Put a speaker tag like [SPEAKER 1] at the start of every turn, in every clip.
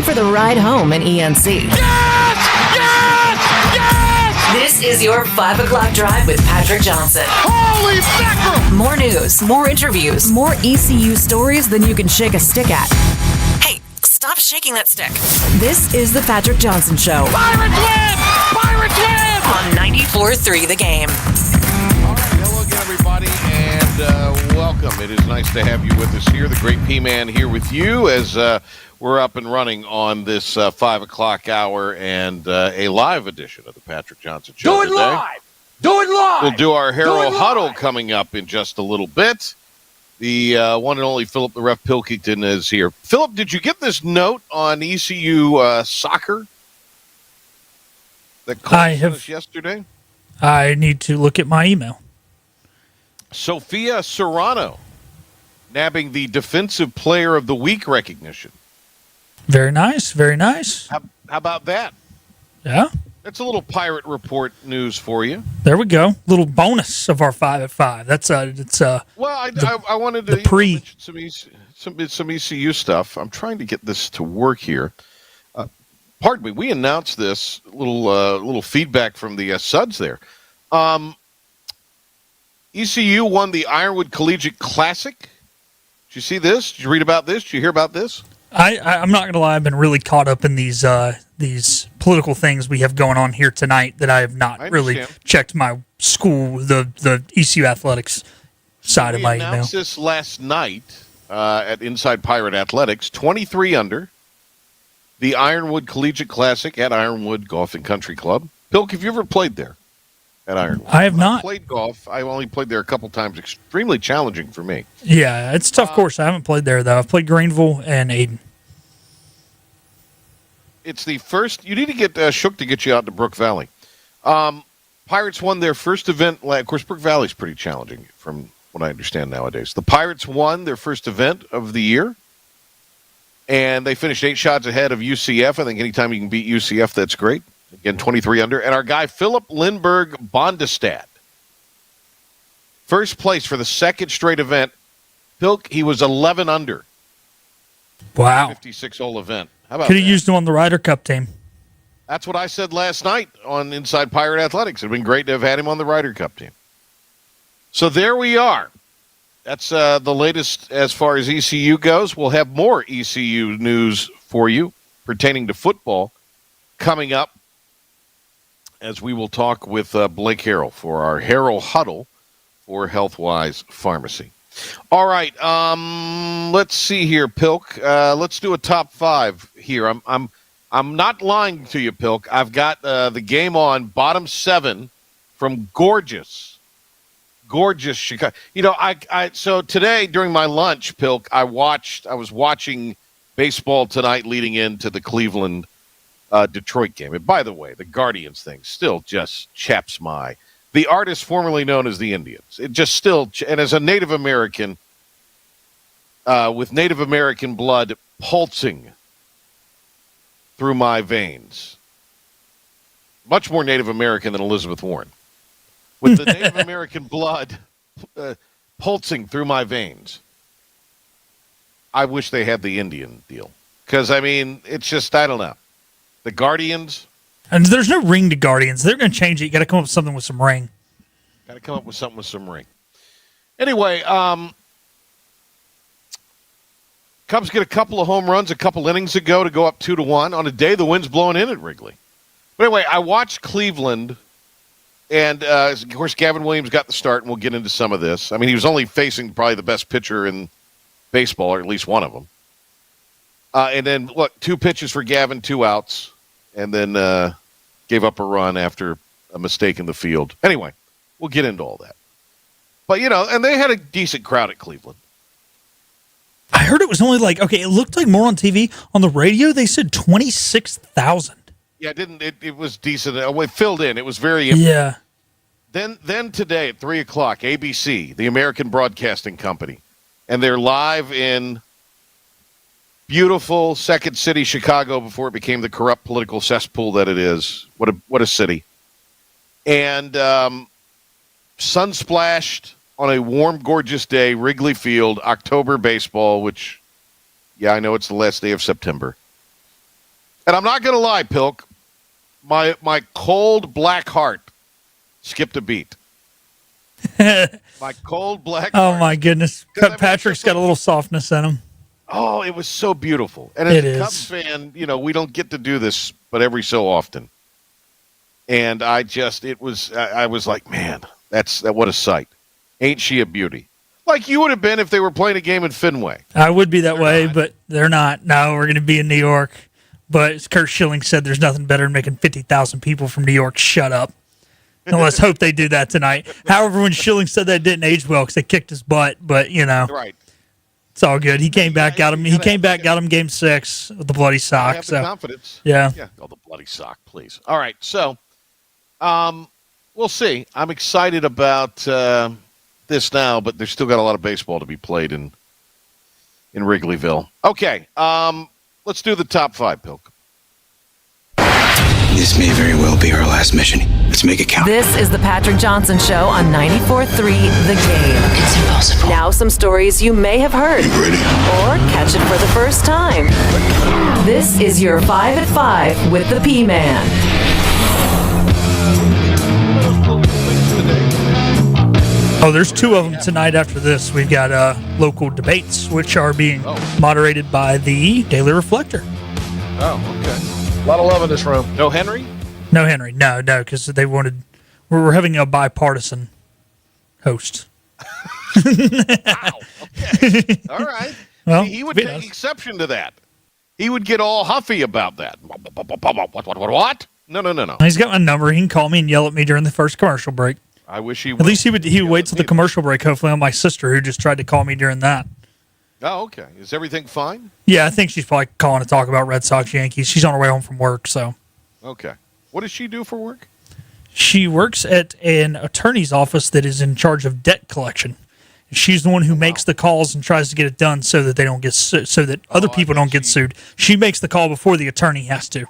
[SPEAKER 1] time for the ride home in ENC.
[SPEAKER 2] Yes! Yes! Yes!
[SPEAKER 1] This is your 5 o'clock drive with Patrick Johnson.
[SPEAKER 2] Holy mackerel!
[SPEAKER 1] More news, more interviews, more ECU stories than you can shake a stick at. Hey, stop shaking that stick. This is the Patrick Johnson Show.
[SPEAKER 2] Pirates win! Pirates win!
[SPEAKER 1] On 94.3 The Game.
[SPEAKER 3] All right, hello again, everybody, and welcome. It is nice to have you with us here. The Great P-Man here with you as we're up and running on this 5 o'clock hour and a live edition of the Patrick Johnson Show
[SPEAKER 2] Do it
[SPEAKER 3] today.
[SPEAKER 2] live! Do it live!
[SPEAKER 3] We'll do our Harrell Huddle coming up in just a little bit. The one and only Philip the Ref Pilkington is here. Philip, did you get this note on ECU soccer that called us yesterday?
[SPEAKER 4] I need to look at my email.
[SPEAKER 3] Sophia Serrano nabbing the Defensive Player of the Week recognition.
[SPEAKER 4] Very nice, very nice.
[SPEAKER 3] How about that?
[SPEAKER 4] Yeah.
[SPEAKER 3] That's a little Pirate Report news for you.
[SPEAKER 4] There we go. Little bonus of our 5 at 5. That's
[SPEAKER 3] well, I wanted to mention some ECU stuff. I'm trying to get this to work here. Pardon me. We announced this little feedback from the Suds there. ECU won the Ironwood Collegiate Classic. Did you see this? Did you read about this? Did you hear about this?
[SPEAKER 4] I'm not going to lie. I've been really caught up in these political things we have going on here tonight that I have not really checked my school, the ECU athletics side of my email. We announced
[SPEAKER 3] this last night at Inside Pirate Athletics, 23 under, the Ironwood Collegiate Classic at Ironwood Golf and Country Club. Pilk, have you ever played there at Ironwood?
[SPEAKER 4] I have not.
[SPEAKER 3] Played golf. I only played there a couple times. Extremely challenging for me.
[SPEAKER 4] Yeah, it's a tough course. I haven't played there, though. I've played Greenville and Aden.
[SPEAKER 3] It's the first. You need to get Shook to get you out to Brook Valley. Pirates won their first event. Of course, Brook Valley's pretty challenging from what I understand nowadays. The Pirates won their first event of the year, and they finished 8 shots ahead of UCF. I think anytime you can beat UCF, that's great. Again, 23 under. And our guy, Philip Lindbergh Bondestad, first place for the second straight event. Pilk, he was 11 under.
[SPEAKER 4] Wow.
[SPEAKER 3] 56-hole event. How about
[SPEAKER 4] Could have used him on the Ryder Cup team.
[SPEAKER 3] That's what I said last night on Inside Pirate Athletics. It would have been great to have had him on the Ryder Cup team. So there we are. That's the latest as far as ECU goes. We'll have more ECU news for you pertaining to football coming up, as we will talk with Blake Harrell for our Harrell Huddle for Healthwise Pharmacy. All right, let's see here, Pilk. Let's do a top 5 here. I'm not lying to you, Pilk. I've got the game on bottom 7 from gorgeous Chicago. You know, so today during my lunch, Pilk, I was watching baseball tonight leading into the Cleveland Detroit game. And by the way, the Guardians thing still just chaps the artist formerly known as the Indians. It just still, and as a Native American, with Native American blood pulsing through my veins, much more Native American than Elizabeth Warren, with the Native American blood pulsing through my veins, I wish they had the Indian deal. Because, I mean, it's just, I don't know. The Guardians.
[SPEAKER 4] And there's no ring to Guardians. They're going to change it. You got to come up with something with some ring.
[SPEAKER 3] Got to come up with something with some ring. Anyway, Cubs get a couple of home runs a couple innings ago to go up 2-1 on a day the wind's blowing in at Wrigley. But anyway, I watched Cleveland, and of course Gavin Williams got the start, and we'll get into some of this. I mean, he was only facing probably the best pitcher in baseball, or at least one of them. And then, look, 2 pitches for Gavin, 2 outs, and then gave up a run after a mistake in the field. Anyway, we'll get into all that. But, you know, and they had a decent crowd at Cleveland.
[SPEAKER 4] I heard it was only it looked like more on TV. On the radio, they said 26,000.
[SPEAKER 3] Yeah, it was decent. It filled in. It was very empty.
[SPEAKER 4] Yeah.
[SPEAKER 3] Then today at 3 o'clock, ABC, the American Broadcasting Company, and they're live in beautiful Second City, Chicago, before it became the corrupt political cesspool that it is. What a city. And sun-splashed on a warm, gorgeous day, Wrigley Field, October baseball, which, yeah, I know it's the last day of September. And I'm not going to lie, Pilk. My cold black heart skipped a beat. My cold black heart.
[SPEAKER 4] Oh, my goodness. Patrick's got a little softness in him.
[SPEAKER 3] Oh, it was so beautiful. And as a Cubs fan, we don't get to do this but every so often. And I was like, man, what a sight. Ain't she a beauty? Like you would have been if they were playing a game in Fenway.
[SPEAKER 4] I would be that way, but they're not. No, we're going to be in New York. But as Kurt Schilling said, there's nothing better than making 50,000 people from New York shut up. And let's hope they do that tonight. However, when Schilling said that, it didn't age well because they kicked his butt. But,
[SPEAKER 3] Right.
[SPEAKER 4] It's all good. He came back, got him. He came back, got him game 6 with the bloody sock.
[SPEAKER 3] Have the confidence.
[SPEAKER 4] Yeah.
[SPEAKER 3] Oh, the bloody sock, please. All right. So, we'll see. I'm excited about this now, but there's still got a lot of baseball to be played in Wrigleyville. Okay. Let's do the top 5, Pilk.
[SPEAKER 5] This may very well be our last mission. Let's make it count.
[SPEAKER 1] This is the Patrick Johnson Show on 94.3 The Game.
[SPEAKER 6] It's impossible.
[SPEAKER 1] Now some stories you may have heard.
[SPEAKER 5] You ready?
[SPEAKER 1] Or catch it for the first time. This is your 5 at 5 with the P-Man.
[SPEAKER 4] Oh, there's 2 of them tonight after this. We've got local debates, which are being moderated by the Daily Reflector.
[SPEAKER 3] Oh, okay. A lot of love in this room. No Henry?
[SPEAKER 4] No Henry. No, because they wanted... We're having a bipartisan host.
[SPEAKER 3] Wow. Okay. All right.
[SPEAKER 4] Well,
[SPEAKER 3] he would take exception to that. He would get all huffy about that. What? No.
[SPEAKER 4] He's got my number. He can call me and yell at me during the first commercial break.
[SPEAKER 3] I wish he would.
[SPEAKER 4] At least he would wait till the commercial break, hopefully, on my sister, who just tried to call me during that.
[SPEAKER 3] Oh, okay. Is everything fine?
[SPEAKER 4] Yeah, I think she's probably calling to talk about Red Sox Yankees. She's on her way home from work, so.
[SPEAKER 3] Okay. What does she do for work?
[SPEAKER 4] She works at an attorney's office that is in charge of debt collection. She's the one who makes the calls and tries to get it done so that they don't get so that other people don't get sued. She makes the call before the attorney has to.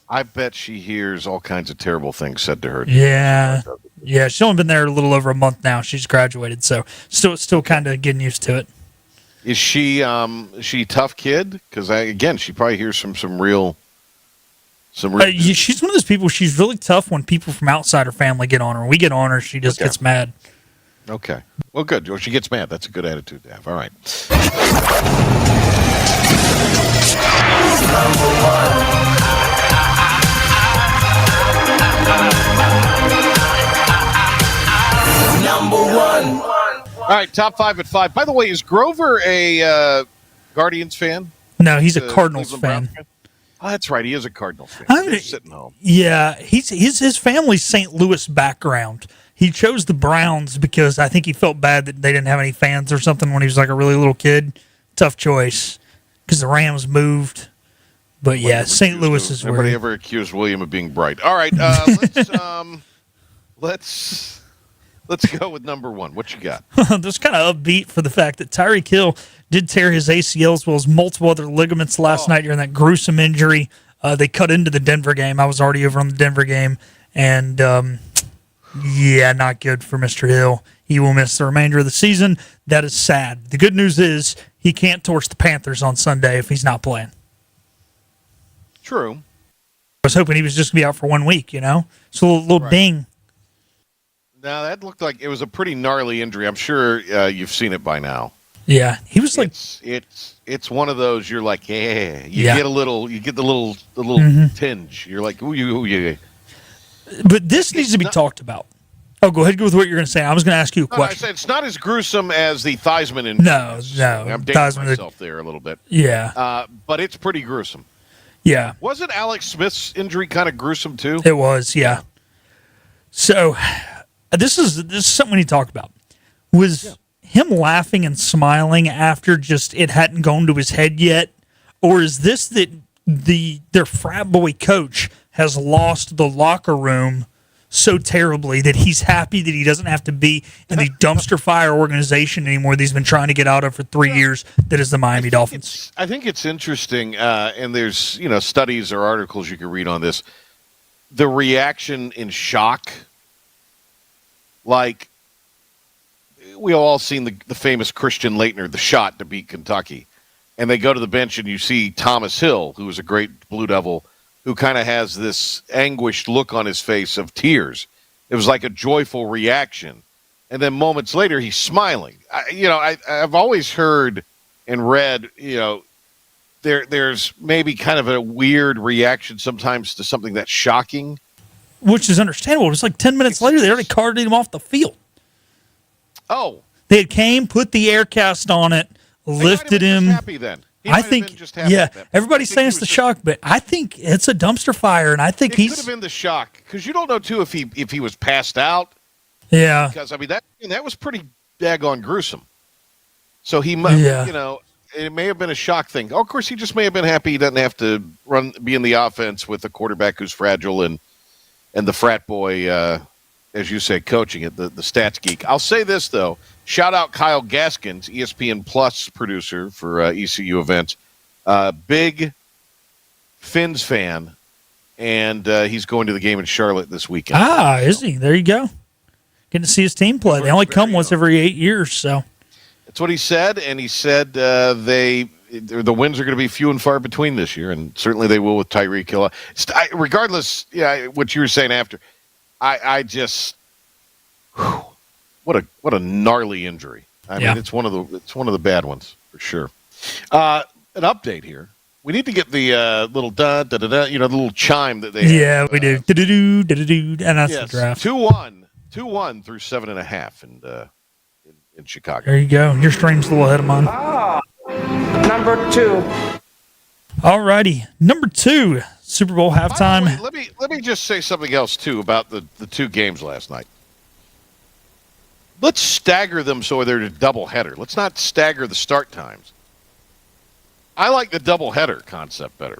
[SPEAKER 3] I bet she hears all kinds of terrible things said to her.
[SPEAKER 4] Yeah. Yeah, she's only been there a little over a month now. She's graduated, so still kind of getting used to it.
[SPEAKER 3] Is she a tough kid? Because she probably hears some real. She's
[SPEAKER 4] one of those people. She's really tough when people from outside her family get on her. When we get on her, she just gets mad.
[SPEAKER 3] Okay. Well, good. Well, she gets mad. That's a good attitude to have. All right.
[SPEAKER 5] Number 1.
[SPEAKER 3] All right, top 5 at 5. By the way, is Grover a Guardians fan?
[SPEAKER 4] No, he's a Cardinals fan.
[SPEAKER 3] Oh, that's right. He is a Cardinals fan. He's sitting home.
[SPEAKER 4] Yeah, his family's St. Louis background. He chose the Browns because I think he felt bad that they didn't have any fans or something when he was like a really little kid. Tough choice because the Rams moved. But yeah, St. Louis is where.
[SPEAKER 3] Nobody ever accused William of being bright. All right, let's go with number 1. What you got?
[SPEAKER 4] That's kind of upbeat for the fact that Tyreek Hill did tear his ACL as well as multiple other ligaments last night during that gruesome injury. They cut into the Denver game. I was already over on the Denver game. And, not good for Mr. Hill. He will miss the remainder of the season. That is sad. The good news is he can't torch the Panthers on Sunday if he's not playing.
[SPEAKER 3] True.
[SPEAKER 4] I was hoping he was just going to be out for 1 week, So a little
[SPEAKER 3] right.
[SPEAKER 4] ding.
[SPEAKER 3] Now, that looked like it was a pretty gnarly injury. I'm sure you've seen it by now.
[SPEAKER 4] Yeah, he was like
[SPEAKER 3] it's one of those you're like, yeah, you get the little tinge. You're like, ooh.
[SPEAKER 4] But this needs to be talked about. Oh, go ahead with what you're going to say. I was going to ask you a question.
[SPEAKER 3] I said it's not as gruesome as the Theismann injury.
[SPEAKER 4] No.
[SPEAKER 3] I'm dating myself there a little bit.
[SPEAKER 4] Yeah.
[SPEAKER 3] But it's pretty gruesome.
[SPEAKER 4] Yeah.
[SPEAKER 3] Wasn't Alex Smith's injury kind of gruesome too?
[SPEAKER 4] It was, yeah. So this is something we need to talk about. Was him laughing and smiling after just it hadn't gone to his head yet? Or is this that their frat boy coach has lost the locker room so terribly that he's happy that he doesn't have to be in the dumpster fire organization anymore that he's been trying to get out of for 3 years, that is the Miami Dolphins?
[SPEAKER 3] I think it's interesting, and there's studies or articles you can read on this. The reaction in shock, like we all seen the famous Christian Laettner, the shot to beat Kentucky. and they go to the bench, and you see Thomas Hill, who is a great Blue Devil, who kind of has this anguished look on his face of tears. It was like a joyful reaction. And then moments later, he's smiling. I've always heard and read, there's maybe kind of a weird reaction sometimes to something that's shocking.
[SPEAKER 4] Which is understandable. It's like 10 minutes later, they already carted him off the field.
[SPEAKER 3] Oh.
[SPEAKER 4] They came, put the air cast on it, lifted him.
[SPEAKER 3] Happy then.
[SPEAKER 4] I think, everybody's saying it's the shock, but I think it's a dumpster fire, and I think
[SPEAKER 3] it could have been the shock, because you don't know, too, if he was passed out.
[SPEAKER 4] Yeah.
[SPEAKER 3] Because, that was pretty daggone gruesome. So he might, it may have been a shock thing. Oh, of course, he just may have been happy he doesn't have to be in the offense with a quarterback who's fragile and the frat boy, as you say, coaching it, the stats geek. I'll say this, though. Shout out Kyle Gaskins, ESPN Plus producer for ECU events. Big Finns fan, and he's going to the game in Charlotte this weekend.
[SPEAKER 4] Ah, is he? There you go. Getting to see his team play. They only come once every 8 years, so. That's
[SPEAKER 3] what he said, and he said the wins are going to be few and far between this year, and certainly they will with Tyreek Hill. Regardless, what you were saying after, I just what a gnarly injury. I mean, it's one of the bad ones for sure. An update here. We need to get the little da da da da, the little chime that they.
[SPEAKER 4] Yeah,
[SPEAKER 3] have,
[SPEAKER 4] we do. Do do do, and that's the draft.
[SPEAKER 3] 2-1 through 7.5 in Chicago.
[SPEAKER 4] There you go. Your stream's a little ahead of mine.
[SPEAKER 6] Number 2.
[SPEAKER 4] All righty, number 2, Super Bowl halftime.
[SPEAKER 3] Let me just say something else too about the two games last night. Let's stagger them so they're a doubleheader. Let's not stagger the start times. I like the doubleheader concept better.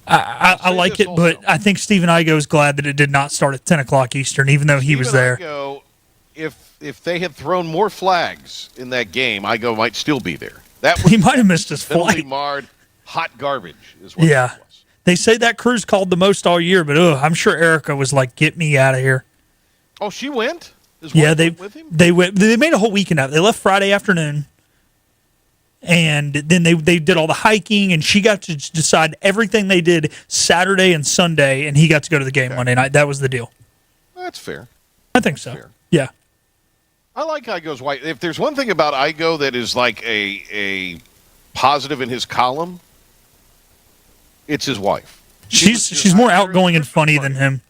[SPEAKER 4] I like it, but I think Stephen Igo is glad that it did not start at 10 o'clock Eastern, even though he was there.
[SPEAKER 3] Igo, if they had thrown more flags in that game, Igo might still be there.
[SPEAKER 4] He might have missed his flight.
[SPEAKER 3] Marred, hot garbage is what it was.
[SPEAKER 4] They say that crew's called the most all year, but I'm sure Erica was like, "Get me out of here."
[SPEAKER 3] Oh, she went?
[SPEAKER 4] They went. They made a whole weekend out. They left Friday afternoon, and then they did all the hiking, and she got to decide everything they did Saturday and Sunday, and he got to go to the game Monday night. That was the deal.
[SPEAKER 3] That's fair.
[SPEAKER 4] I think so. Fair. Yeah.
[SPEAKER 3] I like Igo's wife. If there's one thing about Igo that is like a positive in his column, it's his wife.
[SPEAKER 4] She's more outgoing and funny than him.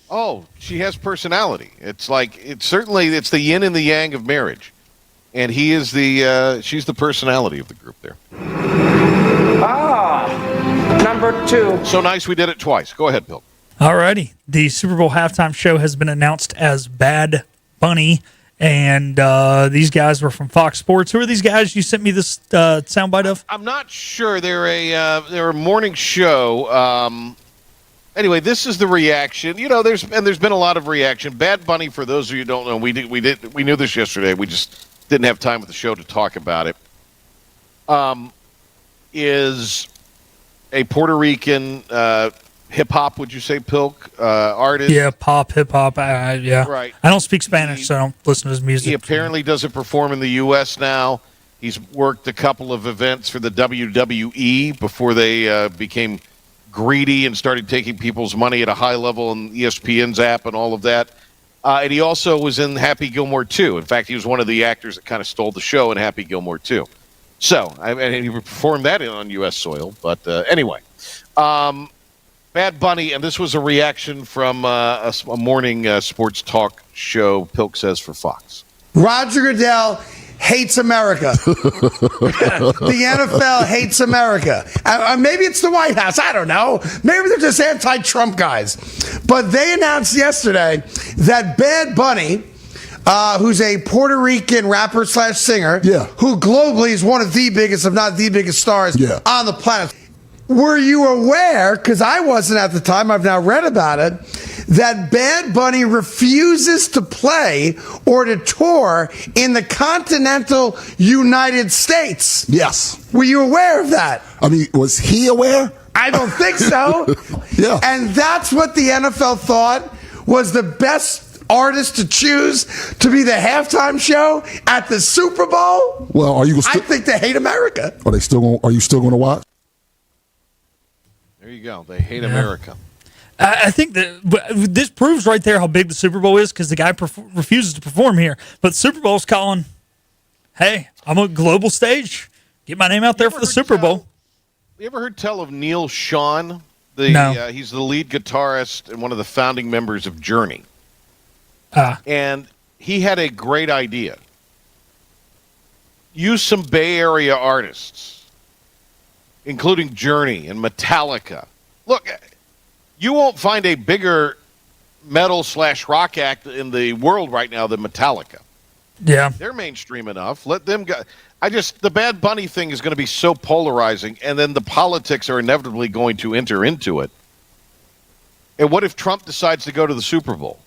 [SPEAKER 3] Oh, she has personality. It's like it's the yin and the yang of marriage, and he is she's the personality of the group there.
[SPEAKER 6] Number 2.
[SPEAKER 3] So nice we did it twice. Go ahead, Bill.
[SPEAKER 4] All righty. The Super Bowl halftime show has been announced as Bad Bunny, and these guys were from Fox Sports. Who are these guys you sent me this soundbite of?
[SPEAKER 3] I'm not sure. They're a morning show. Anyway, this is the reaction. There's been a lot of reaction. Bad Bunny, for those of you who don't know, we knew this yesterday. We just didn't have time with the show to talk about it. Is a Puerto Rican hip hop, would you say, Pilk, artist?
[SPEAKER 4] Yeah, pop, hip hop. Yeah,
[SPEAKER 3] right.
[SPEAKER 4] I don't speak Spanish, so I don't listen to his music.
[SPEAKER 3] He apparently doesn't perform in the U.S. now. He's worked a couple of events for the WWE before they became greedy and started taking people's money at a high level in ESPN's app and all of that. And he also was in Happy Gilmore 2. In fact, he was one of the actors that kind of stole the show in Happy Gilmore 2. So, and he performed that on U.S. soil. But anyway, Bad Bunny, and this was a reaction from a morning sports talk show, Pilk says, for Fox.
[SPEAKER 7] Roger Goodell hates America. The NFL hates America. Maybe it's the White House. I don't know. Maybe they're just anti-Trump guys. But they announced yesterday that Bad Bunny, who's a Puerto Rican rapper / singer, who globally is one of the biggest, if not the biggest stars on the planet. Were you aware, because I wasn't at the time, I've now read about it, that Bad Bunny refuses to play or to tour in the continental United States?
[SPEAKER 8] Yes.
[SPEAKER 7] Were you aware of that?
[SPEAKER 8] I mean, was he aware?
[SPEAKER 7] I don't think so.
[SPEAKER 8] Yeah.
[SPEAKER 7] And that's what the NFL thought was the best artist to choose to be the halftime show at the Super Bowl?
[SPEAKER 8] Well,
[SPEAKER 7] I think they hate America.
[SPEAKER 8] Are you still going to watch?
[SPEAKER 3] There you go. They hate America.
[SPEAKER 4] I think that this proves right there how big the Super Bowl is because the guy refuses to perform here. But Super Bowl's calling, hey, I'm a global stage. Get my name out there for the Super Bowl.
[SPEAKER 3] You ever heard tell of Neil Sean?
[SPEAKER 4] No.
[SPEAKER 3] He's the lead guitarist and one of the founding members of Journey. And he had a great idea. Use some Bay Area artists, including Journey and Metallica. Look, you won't find a bigger metal/rock act in the world right now than Metallica.
[SPEAKER 4] Yeah.
[SPEAKER 3] They're mainstream enough. Let them go. The Bad Bunny thing is going to be so polarizing, and then the politics are inevitably going to enter into it. And what if Trump decides to go to the Super Bowl?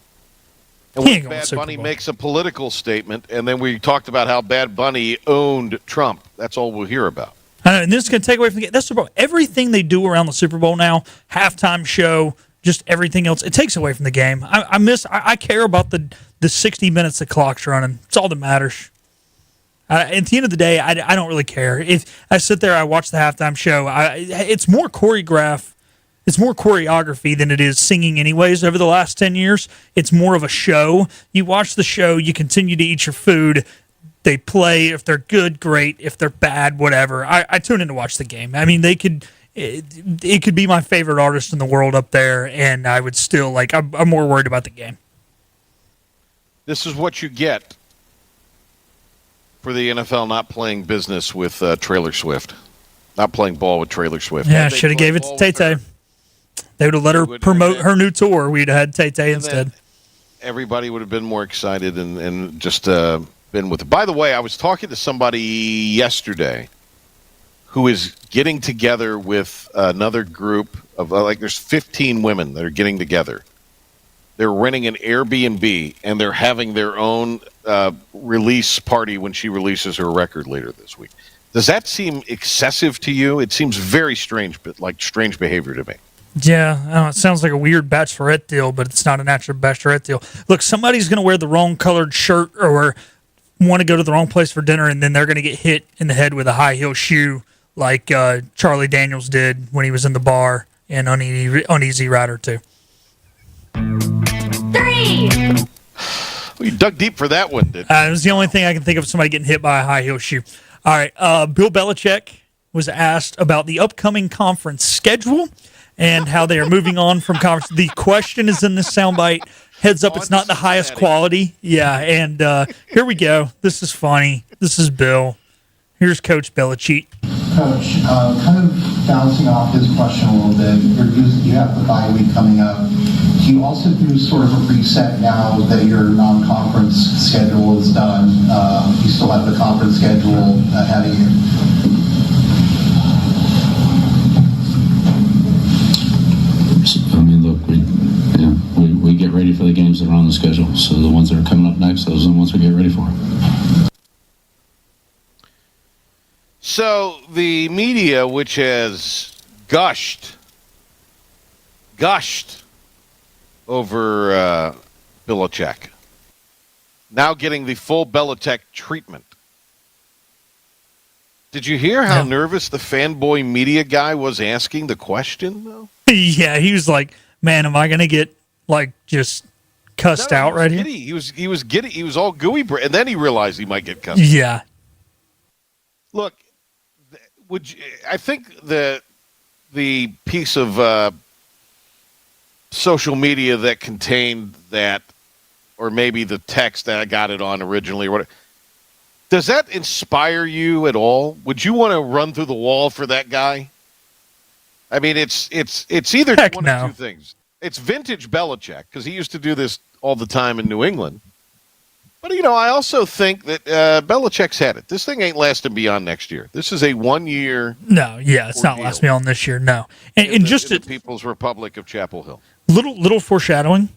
[SPEAKER 3] And what if Bad Bunny makes a political statement, and then we talked about how Bad Bunny owned Trump? That's all we'll hear about.
[SPEAKER 4] I know, and this is going to take away from the game. That's Super Bowl. Everything they do around the Super Bowl now, halftime show, just everything else, it takes away from the game. I care about the 60 minutes the clock's running. It's all that matters. At the end of the day, I don't really care. If I sit there, I watch the halftime show, it's more choreography than it is singing anyways over the last 10 years. It's more of a show. You watch the show, you continue to eat your food. They play. If they're good, great. If they're bad, whatever. I tune in to watch the game. I mean, it could be my favorite artist in the world up there, and I would still, I'm more worried about the game.
[SPEAKER 3] This is what you get for the NFL not playing business with Taylor Swift. Not playing ball with Taylor Swift.
[SPEAKER 4] Yeah, should have gave it to Tay-Tay. They would have let her promote her new tour. We'd have had Tay-Tay instead. Everybody
[SPEAKER 3] would have been more excited and just been with it. By the way, I was talking to somebody yesterday who is getting together with another group of, there's 15 women that are getting together. They're renting an Airbnb, and they're having their own release party when she releases her record later this week. Does that seem excessive to you? It seems very strange, but strange behavior to me.
[SPEAKER 4] Yeah, I don't know, it sounds like a weird bachelorette deal, but it's not an actual bachelorette deal. Look, somebody's going to wear the wrong colored shirt or want to go to the wrong place for dinner, and then they're going to get hit in the head with a high heel shoe like Charlie Daniels did when he was in the bar in Uneasy Rider 2.
[SPEAKER 9] 3.
[SPEAKER 3] Well, you dug deep for that one, didn't you?
[SPEAKER 4] It was the only thing I can think of somebody getting hit by a high heel shoe. All right, Bill Belichick was asked about the upcoming conference schedule and how they are moving on from conference. The question is in this soundbite. Heads up, it's not the highest quality. Yeah, and here we go. This is funny. This is Bill. Here's Coach Belichick.
[SPEAKER 10] Coach, kind of bouncing off his question a little bit, you have the bye week coming up. Do you also do sort of a reset now that your non-conference schedule is done? You still have the conference schedule ahead of you?
[SPEAKER 11] I mean, look, we get ready for the games that are on the schedule. So the ones that are coming up next, those are the ones we get ready for.
[SPEAKER 3] So the media, which has gushed over Belichick, now getting the full Belichick treatment. Did you hear how nervous the fanboy media guy was asking the question, though?
[SPEAKER 4] Yeah, he was like, man, am I going to get, just cussed out right here?
[SPEAKER 3] He was giddy. He was all gooey. And then he realized he might get cussed out.
[SPEAKER 4] Yeah.
[SPEAKER 3] Look, I think the piece of social media that contained that, or maybe the text that I got it on originally, or whatever, does that inspire you at all? Would you want to run through the wall for that guy? I mean, it's either one of two things. It's vintage Belichick, because he used to do this all the time in New England. But, I also think that Belichick's had it. This thing ain't lasting beyond next year. This is a 1 year.
[SPEAKER 4] No, yeah, it's not lasting beyond this year, no. And just
[SPEAKER 3] the People's Republic of Chapel Hill.
[SPEAKER 4] Little foreshadowing.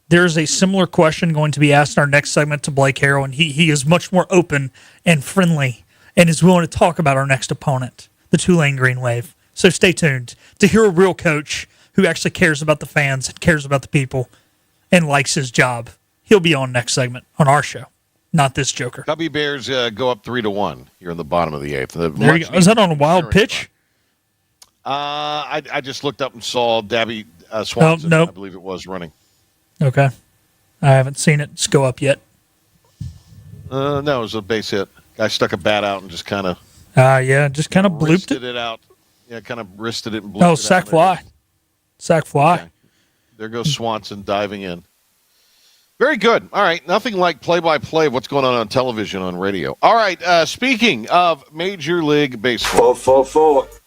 [SPEAKER 4] There's a similar question going to be asked in our next segment to Blake Harrell, and he is much more open and friendly and is willing to talk about our next opponent, the Tulane Green Wave. So stay tuned to hear a real coach who actually cares about the fans and cares about the people and likes his job he'll be on next segment on our show, not this Joker.
[SPEAKER 3] Cubby Bears go up 3-1 here in the bottom of the 8th.
[SPEAKER 4] There you go. Is that on a wild pitch?
[SPEAKER 3] I just looked up and saw Dabby Swanson,
[SPEAKER 4] nope.
[SPEAKER 3] I believe it was, running.
[SPEAKER 4] Okay. I haven't seen it go up yet.
[SPEAKER 3] No, it was a base hit. Guy stuck a bat out and just kind of...
[SPEAKER 4] just kind of blooped
[SPEAKER 3] it out. Yeah, kind of wristed it and blooped it
[SPEAKER 4] sack
[SPEAKER 3] out.
[SPEAKER 4] fly. Sack fly.
[SPEAKER 3] Okay. There goes Swanson diving in. Very good. All right, nothing like play-by-play of what's going on television, on radio. All right, speaking of Major League Baseball.
[SPEAKER 2] 4-4-4.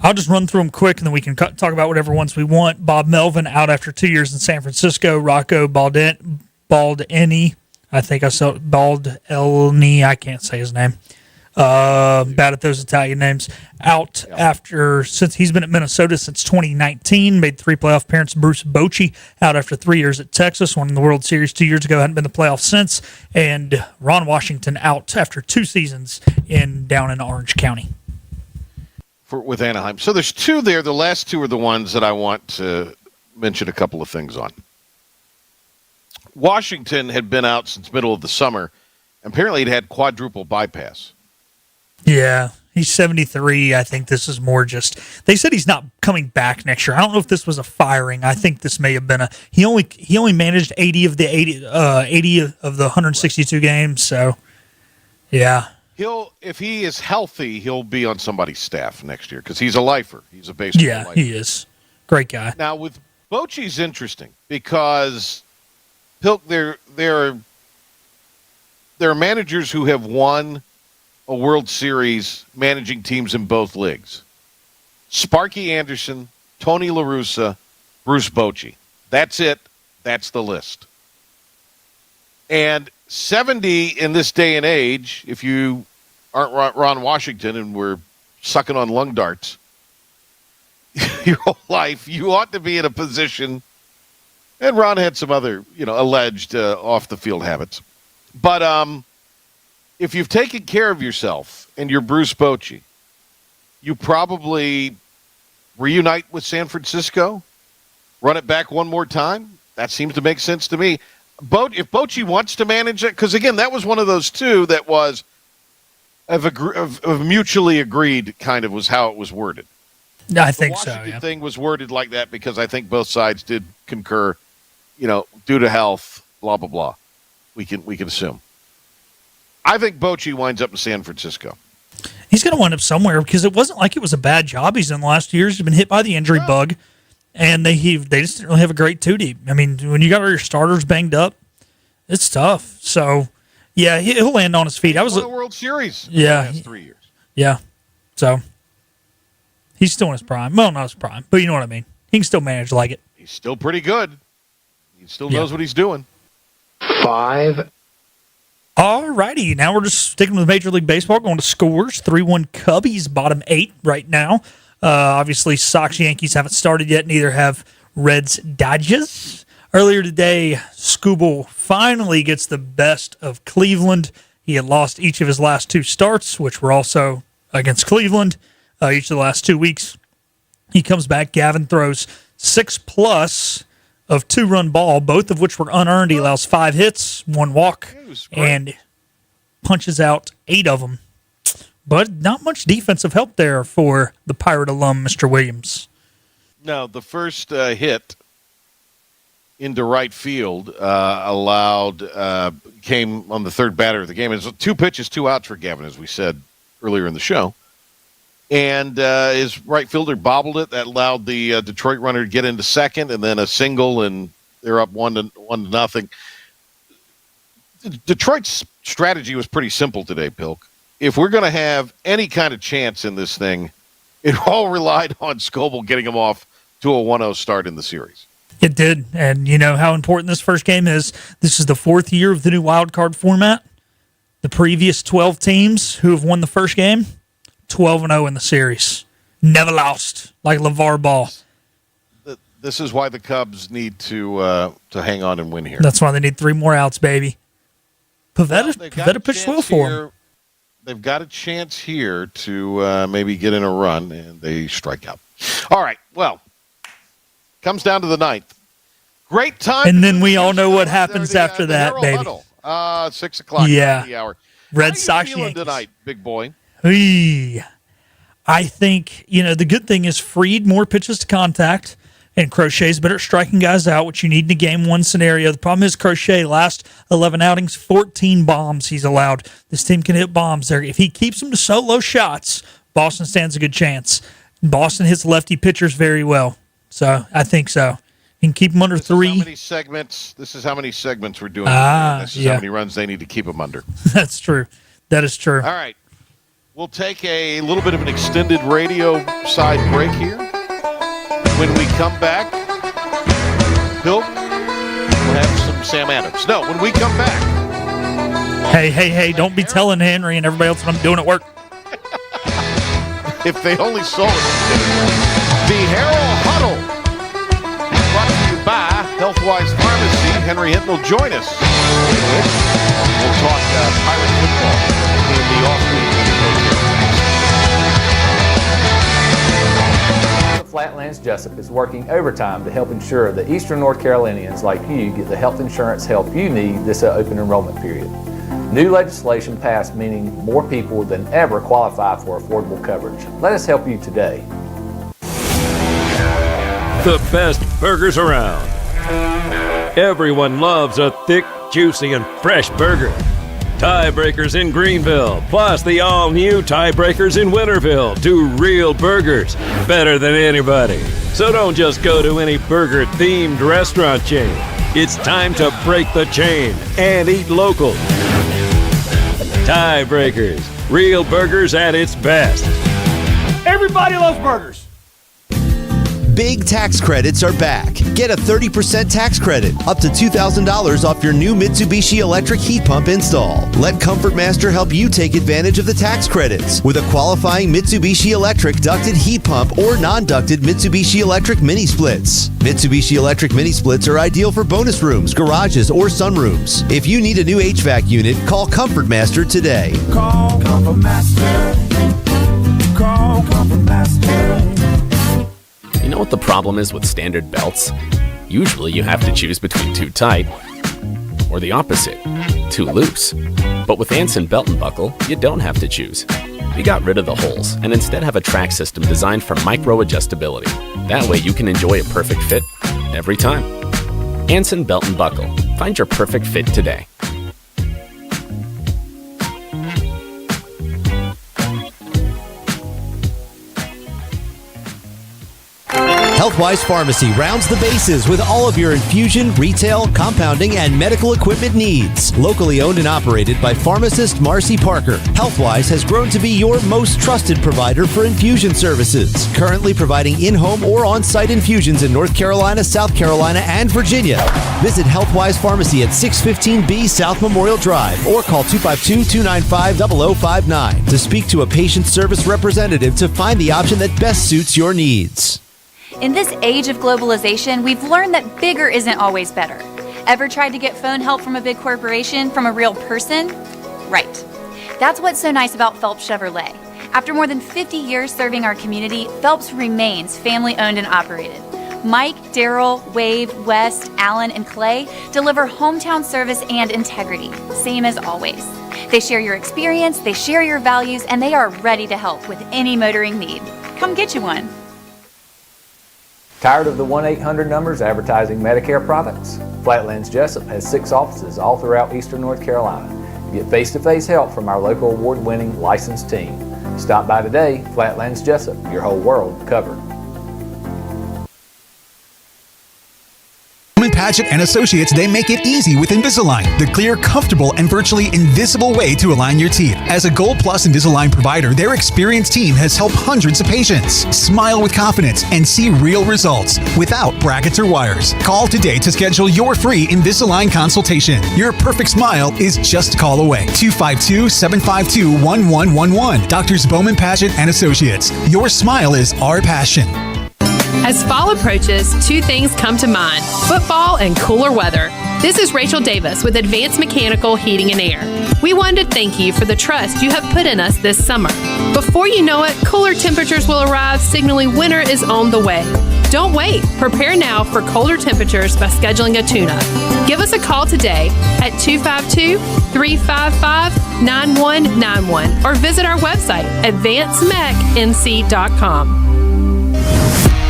[SPEAKER 4] I'll just run through them quick, and then we can talk about whatever ones we want. Bob Melvin out after 2 years in San Francisco. Rocco Baldini, I think I saw Baldini. I can't say his name. Bad at those Italian names. Out since he's been at Minnesota since 2019. Made 3 playoff appearances. Bruce Bochy out after 3 years at Texas. Won the World Series 2 years ago. Hadn't been in the playoffs since. And Ron Washington out after 2 seasons down in Orange County.
[SPEAKER 3] With Anaheim. So there's 2 there. The last 2 are the ones that I want to mention a couple of things on. Washington had been out since middle of the summer. Apparently he'd had quadruple bypass.
[SPEAKER 4] Yeah, he's 73. I think this is more just... They said he's not coming back next year. I don't know if this was a firing. I think this may have been he only managed 80 of the 80 of the 162 games, so yeah.
[SPEAKER 3] If he is healthy, he'll be on somebody's staff next year because he's a lifer. He's a baseball lifer.
[SPEAKER 4] He is. Great guy.
[SPEAKER 3] Now, with Bochy's interesting because there are managers who have won a World Series managing teams in both leagues. Sparky Anderson, Tony La Russa, Bruce Bochy. That's it. That's the list. And 70 in this day and age, if you aren't Ron Washington and we're sucking on lung darts your whole life, you ought to be in a position, and Ron had some other, alleged off-the-field habits. But if you've taken care of yourself and you're Bruce Bochy, you probably reunite with San Francisco, run it back one more time. That seems to make sense to me. If Bochy wants to manage it, because, again, that was one of those 2 that was of mutually agreed, kind of was how it was worded.
[SPEAKER 4] No, I think so,
[SPEAKER 3] The thing was worded like that because I think both sides did concur, due to health, blah, blah, blah. We can assume. I think Bochy winds up in San Francisco.
[SPEAKER 4] He's going to wind up somewhere because it wasn't like it was a bad job he's done the last 2 years. He's been hit by the injury bug, and they just didn't really have a great 2-deep. I mean, when you got all your starters banged up, it's tough. So, yeah, he'll land on his feet.
[SPEAKER 3] He won the World Series
[SPEAKER 4] the
[SPEAKER 3] last 3 years.
[SPEAKER 4] Yeah. So, he's still in his prime. Well, not his prime, but you know what I mean. He can still manage like it.
[SPEAKER 3] He's still pretty good. He still knows what he's doing.
[SPEAKER 6] 5.
[SPEAKER 4] All righty. Now we're just sticking with Major League Baseball, going to scores. 3-1 Cubbies, bottom 8 right now. Obviously, Sox, Yankees haven't started yet. Neither have Reds, Dodgers. Earlier today, Skubal finally gets the best of Cleveland. He had lost each of his last 2 starts, which were also against Cleveland, each of the last 2 weeks. He comes back. Gavin throws 6+ of 2-run ball, both of which were unearned. He allows 5 hits, 1 walk, and punches out 8 of them. But not much defensive help there for the Pirate alum, Mr. Williams.
[SPEAKER 3] No, the first hit into right field came on the third batter of the game. It was 2 pitches, 2 outs for Gavin, as we said earlier in the show. And his right fielder bobbled it. That allowed the Detroit runner to get into second, and then a single, and they're up 1-0. Detroit's strategy was pretty simple today, Pilk. If we're going to have any kind of chance in this thing, it all relied on Skubal getting them off to a 1-0 start in the series.
[SPEAKER 4] It did, and you know how important this first game is. This is the 4th year of the new wild card format. The previous 12 teams who have won the first game, 12-0 in the series. Never lost, like LeVar Ball.
[SPEAKER 3] This is why the Cubs need to hang on and win here.
[SPEAKER 4] That's why they need 3 more outs, baby. Pivetta pitched well for him.
[SPEAKER 3] They've got a chance here to maybe get in a run, and they strike out. All right, well, comes down to the 9th. Great time.
[SPEAKER 4] And then we all know what happens after that,
[SPEAKER 3] Harrell
[SPEAKER 4] baby.
[SPEAKER 3] Huddle. 6 o'clock.
[SPEAKER 4] Yeah.
[SPEAKER 3] The hour.
[SPEAKER 4] Red Sox
[SPEAKER 3] feeling
[SPEAKER 4] Yankees
[SPEAKER 3] tonight, big boy.
[SPEAKER 4] I think, the good thing is Fried more pitches to contact, and Crochet's better at striking guys out, which you need in a game one scenario. The problem is Crochet, last 11 outings, 14 bombs he's allowed. This team can hit bombs there. If he keeps them to solo shots, Boston stands a good chance. Boston hits lefty pitchers very well. So I think so. You can keep them under 3.
[SPEAKER 3] This is how many segments we're doing. This is how many runs they need to keep them under.
[SPEAKER 4] That's true. That is true.
[SPEAKER 3] All right. We'll take a little bit of an extended radio side break here. When we come back, Bill, we'll have some Sam Adams. No, when we come back.
[SPEAKER 4] Hey, don't be telling Henry and everybody else what I'm doing at work.
[SPEAKER 3] If they only saw it. The Harrell Huddle, brought to you by Healthwise Pharmacy. Henry Hinton will join us. We'll talk Pirate football in the offseason.
[SPEAKER 9] Flatlands Jessup is working overtime to help ensure that Eastern North Carolinians like you get the health insurance help you need this open enrollment period. New legislation passed meaning more people than ever qualify for affordable coverage. Let us help you today.
[SPEAKER 12] The best burgers around. Everyone loves a thick, juicy, and fresh burger. Tiebreakers in Greenville, plus the all-new Tiebreakers in Winterville. Do real burgers better than anybody. So don't just go to any burger-themed restaurant chain. It's time to break the chain and eat local. Tiebreakers, real burgers at its best.
[SPEAKER 2] Everybody loves burgers.
[SPEAKER 13] Big tax credits are back. Get a 30% tax credit, up to $2,000 off your new Mitsubishi electric heat pump install. Let Comfort Master help you take advantage of the tax credits with a qualifying Mitsubishi electric ducted heat pump or non-ducted Mitsubishi electric mini splits. Mitsubishi electric mini splits are ideal for bonus rooms, garages, or sunrooms. If you need a new HVAC unit, call Comfort Master today.
[SPEAKER 5] Call Comfort Master. Call Comfort Master.
[SPEAKER 14] You know what the problem is with standard belts? Usually you have to choose between too tight or the opposite, too loose. But with Anson Belt & Buckle, you don't have to choose. We got rid of the holes and instead have a track system designed for micro-adjustability. That way you can enjoy a perfect fit every time. Anson Belt & Buckle. Find your perfect fit today.
[SPEAKER 13] Healthwise Pharmacy rounds the bases with all of your infusion, retail, compounding, and medical equipment needs. Locally owned and operated by pharmacist Marcy Parker, Healthwise has grown to be your most trusted provider for infusion services. Currently providing in-home or on-site infusions in North Carolina, South Carolina, and Virginia. Visit Healthwise Pharmacy at 615B South Memorial Drive or call 252-295-0059 to speak to a patient service representative to find the option that best suits your needs.
[SPEAKER 15] In this age of globalization, we've learned that bigger isn't always better. Ever tried to get phone help from a big corporation from a real person? Right. That's what's so nice about Phelps Chevrolet. After more than 50 years serving our community, Phelps remains family-owned and operated. Mike, Daryl, Wave, West, Alan, and Clay deliver hometown service and integrity, same as always. They share your experience, they share your values, and they are ready to help with any motoring need. Come get you one.
[SPEAKER 9] Tired of the 1-800 numbers advertising Medicare products? Flatlands Jessup has 6 offices all throughout Eastern North Carolina. Get face-to-face help from our local award-winning licensed team. Stop by today. Flatlands Jessup, your whole world covered.
[SPEAKER 16] Padgett and Associates, they make it easy with Invisalign, the clear, comfortable, and virtually invisible way to align your teeth. As a Gold Plus Invisalign provider, their experienced team has helped hundreds of patients. Smile with confidence and see real results without brackets or wires. Call today to schedule your free Invisalign consultation. Your perfect smile is just a call away. 252-752-1111. Doctors Bowman Padgett and Associates. Your smile is our passion.
[SPEAKER 17] As fall approaches, 2 things come to mind: football and cooler weather. This is Rachel Davis with Advanced Mechanical Heating and Air. We wanted to thank you for the trust you have put in us this summer. Before you know it, cooler temperatures will arrive, signaling winter is on the way. Don't wait. Prepare now for colder temperatures by scheduling a tune-up. Give us a call today at 252-355-9191 or visit our website, advancemecnc.com.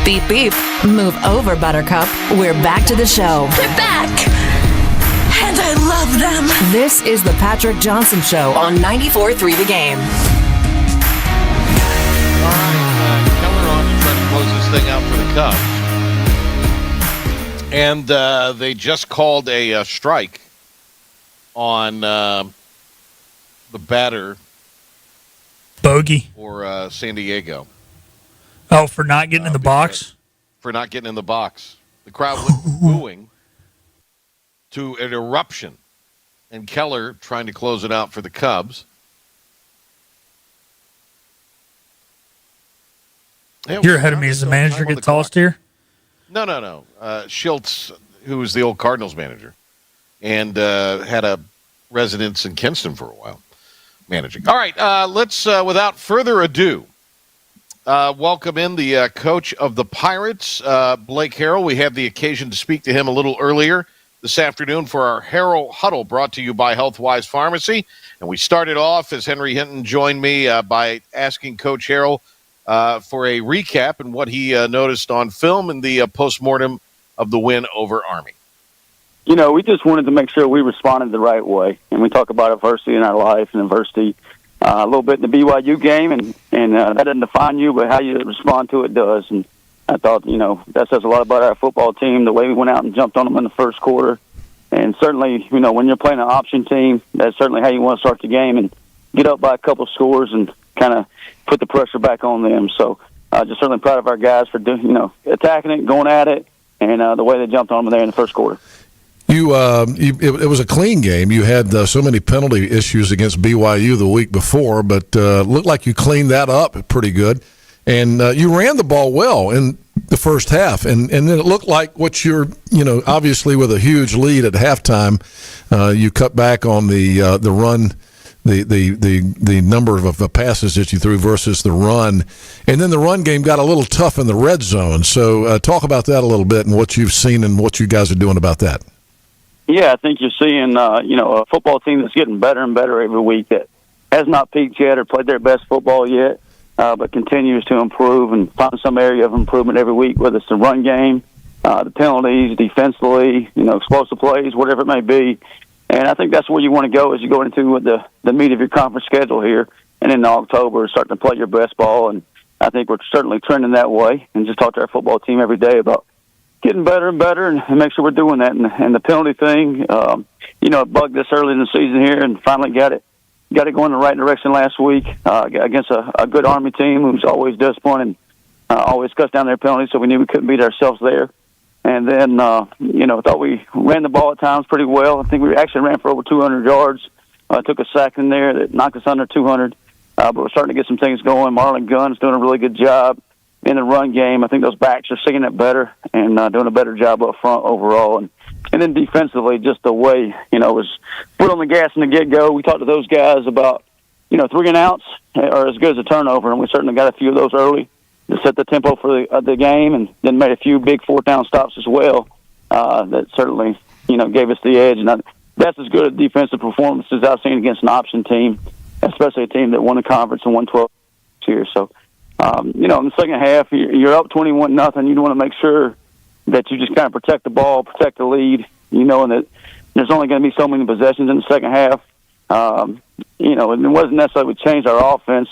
[SPEAKER 1] Beep, beep. Move over, Buttercup. We're back to the show.
[SPEAKER 18] We're back. And I love them.
[SPEAKER 1] This is the Patrick Johnson Show on 94.3 The Game.
[SPEAKER 3] All right, Keller on to try to close this thing out for the Cubs. And they just called a strike on the batter.
[SPEAKER 4] Bogey.
[SPEAKER 3] For San Diego.
[SPEAKER 4] Oh, for not getting in the box?
[SPEAKER 3] For not getting in the box. The crowd went booing to an eruption. And Keller trying to close it out for the Cubs.
[SPEAKER 4] You're ahead of me. Does the manager get tossed here?
[SPEAKER 3] No. Schultz, who was the old Cardinals manager, and had a residence in Kinston for a while, managing. All right, let's, without further ado, welcome in the coach of the Pirates, Blake Harrell. We had the occasion to speak to him a little earlier this afternoon for our Harrell Huddle, brought to you by Healthwise Pharmacy. And we started off, as Henry Hinton joined me, by asking Coach Harrell for a recap and what he noticed on film in the postmortem of the win over Army.
[SPEAKER 19] You know, we just wanted to make sure we responded the right way. And we talk about adversity in our life and adversity a little bit in the BYU game, and that doesn't define you, but how you respond to it does. And I thought, that says a lot about our football team, the way we went out and jumped on them in the first quarter. And certainly, when you're playing an option team, that's certainly how you want to start the game and get up by a couple of scores and kind of put the pressure back on them. So just certainly proud of our guys for attacking it, going at it, and the way they jumped on them there in the first quarter.
[SPEAKER 8] It was a clean game. You had so many penalty issues against BYU the week before, but looked like you cleaned that up pretty good. And you ran the ball well in the first half. And then it looked like what you're, obviously with a huge lead at halftime, you cut back on the run, the number of passes that you threw versus the run. And then the run game got a little tough in the red zone. So talk about that a little bit and what you've seen and what you guys are doing about that.
[SPEAKER 19] Yeah, I think you're seeing, a football team that's getting better and better every week that has not peaked yet or played their best football yet, but continues to improve and find some area of improvement every week, whether it's the run game, the penalties, defensively, explosive plays, whatever it may be. And I think that's where you want to go as you go into the meat of your conference schedule here. And in October, starting to play your best ball. And I think we're certainly trending that way. And just talk to our football team every day about getting better and better and make sure we're doing that. And the penalty thing, it bugged us early in the season here and finally got it going the right direction last week against a good Army team who's always disciplined and always cuts down their penalties, so we knew we couldn't beat ourselves there. And then, thought we ran the ball at times pretty well. I think we actually ran for over 200 yards. Took a sack in there that knocked us under 200. But we're starting to get some things going. Marlon Gunn's doing a really good job in the run game. I think those backs are seeing it better and doing a better job up front overall. And then defensively, just the way, was put on the gas in the get-go. We talked to those guys about, 3 and outs are as good as a turnover, and we certainly got a few of those early to set the tempo for the game, and then made a few big fourth-down stops as well that certainly, gave us the edge. And that's as good a defensive performance as I've seen against an option team, especially a team that won the conference and won 12 here. So, in the second half, you're up 21-0. You want to make sure that you just kind of protect the ball, protect the lead, and that there's only going to be so many possessions in the second half. And it wasn't necessarily we changed our offense.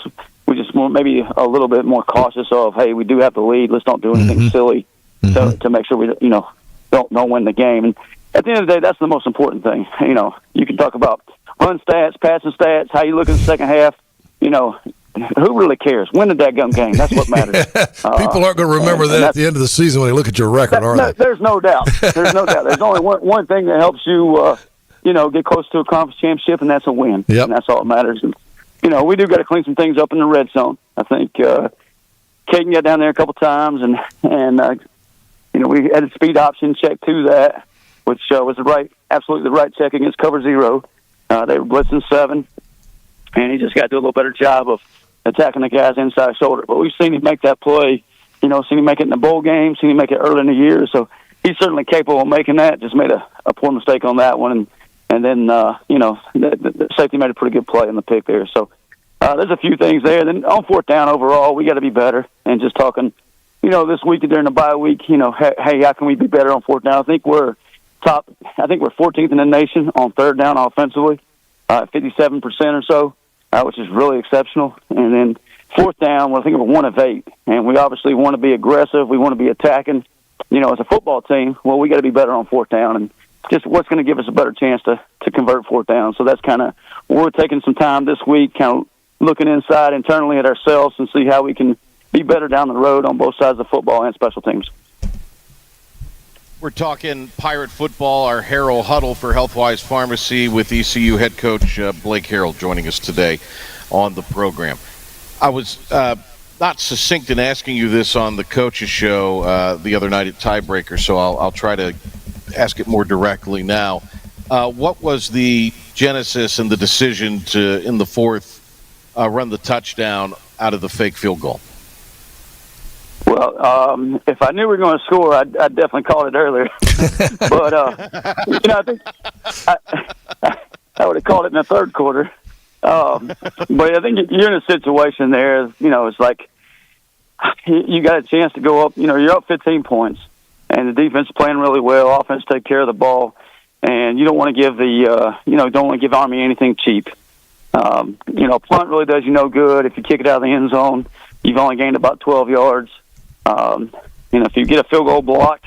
[SPEAKER 19] We just were maybe a little bit more cautious of, hey, we do have the lead. Let's don't do anything silly to make sure we, don't win the game. And at the end of the day, that's the most important thing. You can talk about run stats, passing stats, how you look in the second half. Who really cares? Win the dadgum game. That's what matters.
[SPEAKER 8] People aren't going to remember that at the end of the season when they look at your record, are they?
[SPEAKER 19] There's no doubt. There's no doubt. There's only one thing that helps you, get close to a conference championship, and that's a win.
[SPEAKER 8] Yep.
[SPEAKER 19] And that's all that matters. And, we do got to clean some things up in the red zone. I think Caden got down there a couple times, and we had a speed option check to that, which was absolutely the right check against cover 0. They were blitzing 7, and he just got to do a little better job of attacking the guy's inside shoulder. But we've seen him make that play seen him make it in the bowl game, seen him make it early in the year. So he's certainly capable of making that. Just made a poor mistake on that one. And then, the safety made a pretty good play in the pick there. So there's a few things there. Then on fourth down overall, we got to be better. And just talking, this week during the bye week, hey, how can we be better on fourth down? I think we're 14th in the nation on third down offensively, 57% or so, which is really exceptional. And then fourth down, I think we're 1 of 8. And we obviously want to be aggressive. We want to be attacking. As a football team, well, we got to be better on fourth down. And just what's going to give us a better chance to convert fourth down. So that's kind of, we're taking some time this week, kind of looking inside internally at ourselves and see how we can be better down the road on both sides of football and special teams.
[SPEAKER 3] We're talking Pirate football, our Harrell Huddle for Healthwise Pharmacy with ECU head coach Blake Harrell joining us today on the program. I was not succinct in asking you this on the coach's show the other night at Tiebreaker, so I'll try to ask it more directly now. What was the genesis and the decision to, in the fourth, run the touchdown out of the fake field goal?
[SPEAKER 19] Well, if I knew we were going to score, I'd definitely call it earlier. But, I think I would have called it in the third quarter. But I think you're in a situation there, it's like you got a chance to go up, you're up 15 points, and the defense is playing really well, offense take care of the ball, and you don't want to give don't want to give Army anything cheap. Punt really does you no good. If you kick it out of the end zone, you've only gained about 12 yards. If you get a field goal blocked,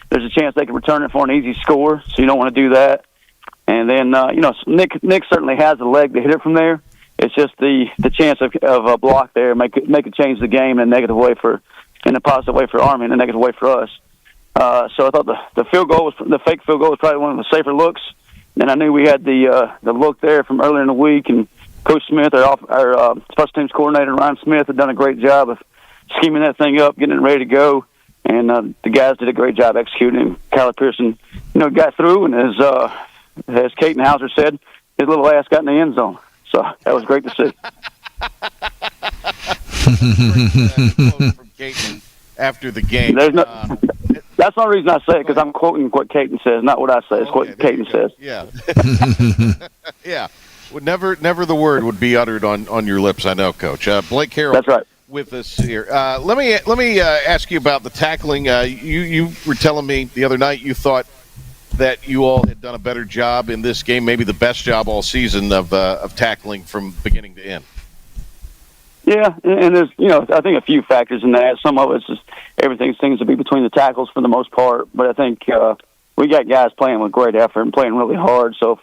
[SPEAKER 19] there's a chance they can return it for an easy score, so you don't want to do that. And then, Nick certainly has the leg to hit it from there. It's just the chance of a block there make it change the game in a positive way for Army and a negative way for us. So I thought the fake field goal was probably one of the safer looks. And I knew we had the look there from earlier in the week, and Coach Smith, our special teams coordinator, Ryan Smith, had done a great job of scheming that thing up, getting it ready to go. And the guys did a great job executing. Kyler Pearson, got through, and as Caton Hauser said, his little ass got in the end zone. So that was great to see.
[SPEAKER 3] From Caton after the game.
[SPEAKER 19] That's the reason I say it, because I'm quoting what Caton says, not what I say. It's what Caton says.
[SPEAKER 3] Yeah. Yeah. Well, never the word would be uttered on your lips, I know, Coach. Blake Harrell.
[SPEAKER 19] That's right.
[SPEAKER 3] With us here. Let me ask you about the tackling. You were telling me the other night you thought that you all had done a better job in this game, maybe the best job all season of tackling from beginning to end.
[SPEAKER 19] Yeah, and there's I think a few factors in that. Some of it's just everything seems to be between the tackles for the most part, but I think we got guys playing with great effort and playing really hard. So if